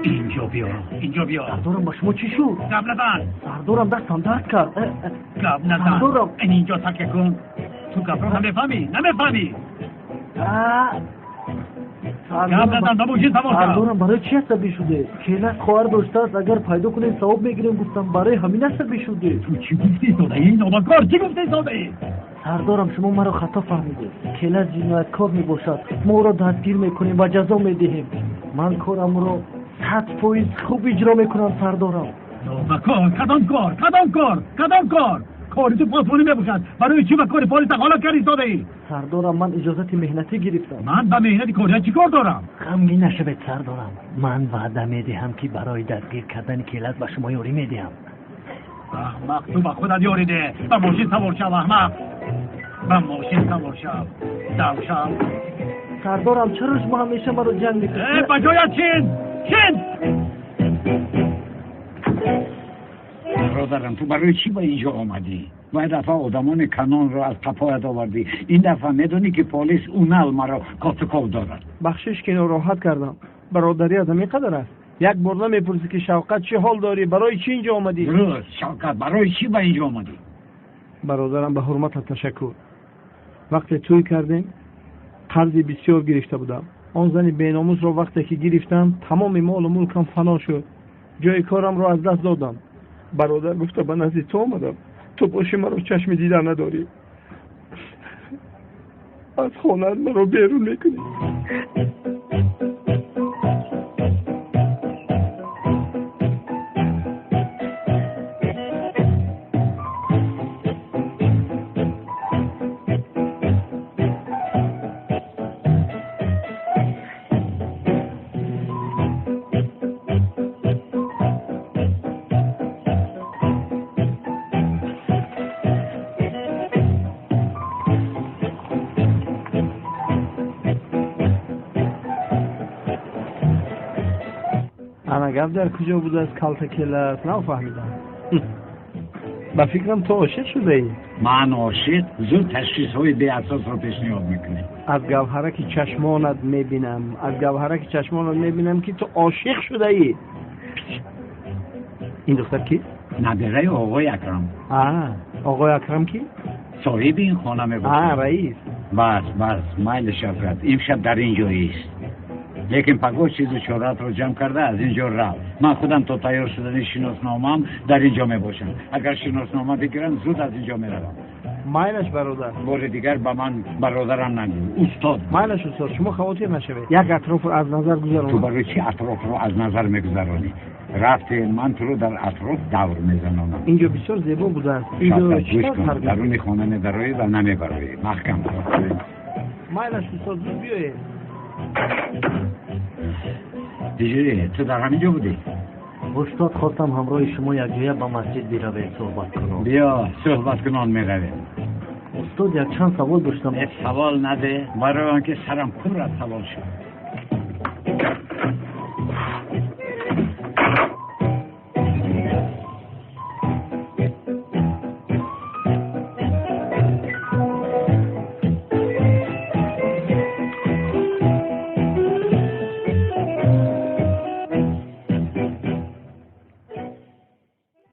[SPEAKER 2] اینجا بیا.
[SPEAKER 7] سردارم با شما چی شد؟
[SPEAKER 2] گپ نزن.
[SPEAKER 7] سردارم دستم درد کرد.
[SPEAKER 2] گپ نزن.
[SPEAKER 7] سردارم
[SPEAKER 2] اینجا تکه کن. تو گپ رو نمیفهمی.
[SPEAKER 7] سردارم برای چی عصبی شده؟ کیلک خواهر داشته است، اگر پیدا کنیم ثواب میگیریم. گفتم برای همین عصبی شده.
[SPEAKER 2] تو چی گفتی تو؟ این نابکار چی گفتی تو؟
[SPEAKER 7] سردارم شما مرا خطا فهمیده. کیلک جنایتکار میباشد، ما او را دستگیر میکنیم و جزا میدهیم. من کارم را 100% خوب اجرا میکنم سردارم.
[SPEAKER 2] نابکار کدام کار؟ کاری تو پاسپولی میباشد. برای چی به کار پلیس حالا کردی ساده؟
[SPEAKER 7] سردارم من اجازت مهنتی گرفتم.
[SPEAKER 2] من به مهنت کاری چی کار دارم؟
[SPEAKER 7] غمگین نشوید سردارم. من وعده میدهم که برای دستگیر کردن کیلک به شما یاری میدهم.
[SPEAKER 2] احمق تو به خودت یاری ده. به ماشین سوار شو احمق. دوشم.
[SPEAKER 7] سردارم چرا شما همیشه مرا جنگ میکنید؟
[SPEAKER 2] بجایت چین.
[SPEAKER 4] برادرم تو برای چی با اینجا آمدی؟ باید دفعه آدمان کنان را از قفایت آوردی. این دفعه میدونی که پلیس اونال مرا کاتکاو دارد.
[SPEAKER 9] بخشش که راحت کردم. برادری از همین قدر است. یک بار میپرسی که شوکت چه حال داری؟ برای چی اینجا آمدی؟
[SPEAKER 4] درست شوکت برای چی با اینجا آمدی؟
[SPEAKER 9] برادرم به حرمت تشکر. وقتی توی کردیم قرض بسیار گرفته بودم. آن زن بیناموس را وقتی که گرفتم تمام مال و ملکم فنا شد. جای کارم را از دست دادم. برادر گفته به نزد تو آمدم. تو باشی مرا چشم دیدن نداری. از خانه مرا بیرون میکنی. گپ در کجا بود از کالت کیلک نفهمیدم. با فکرم تو عاشق شده ای.
[SPEAKER 4] من عاشق زود تشخیص های بی اساس رو پیشنهاد میکنی.
[SPEAKER 9] از گوهرک چشمانت میبینم که تو عاشق شده ای. این دختر کی؟
[SPEAKER 4] نداره آقای اکرم.
[SPEAKER 9] آقای اکرم کی؟
[SPEAKER 4] صاحب این خانه میباشد.
[SPEAKER 9] رئیس.
[SPEAKER 4] بس مایل شفقت امشب در اینجایی است. لیکن پگاه چیز و چارت رو جمع کرده از اینجا رفت. من خودم تا تیار شدن شناسنامه‌ام در اینجا می باشم. اگر شناسنامه بگیرن زود از اینجا می روم.
[SPEAKER 9] مایلش برادر.
[SPEAKER 4] بار دیگر به من برادرم نگو. استاد.
[SPEAKER 9] مایلش استاد شما خواطر نشوید. یک اطراف رو از نظر گذران.
[SPEAKER 4] تو برای چی اطراف رو از نظر میگذرانی؟ رفته من تو رو در اطراف دور میزنم.
[SPEAKER 9] اینجا بسیار زیبا بوده است.
[SPEAKER 4] اینجا چیکار درون خانه نداری و نمیبری. محکم
[SPEAKER 9] مایلش استاد بیاید.
[SPEAKER 4] دیگه تو در همینجا بودی؟
[SPEAKER 7] استاد خواستم همراه شما یک جایه با مسجد بیروید صحبت کنم.
[SPEAKER 4] بیا صحبت کنان میروید.
[SPEAKER 7] استاد یک چند سوال داشتم.
[SPEAKER 4] سوال نده برای آنکه سرم پر از سوال شد.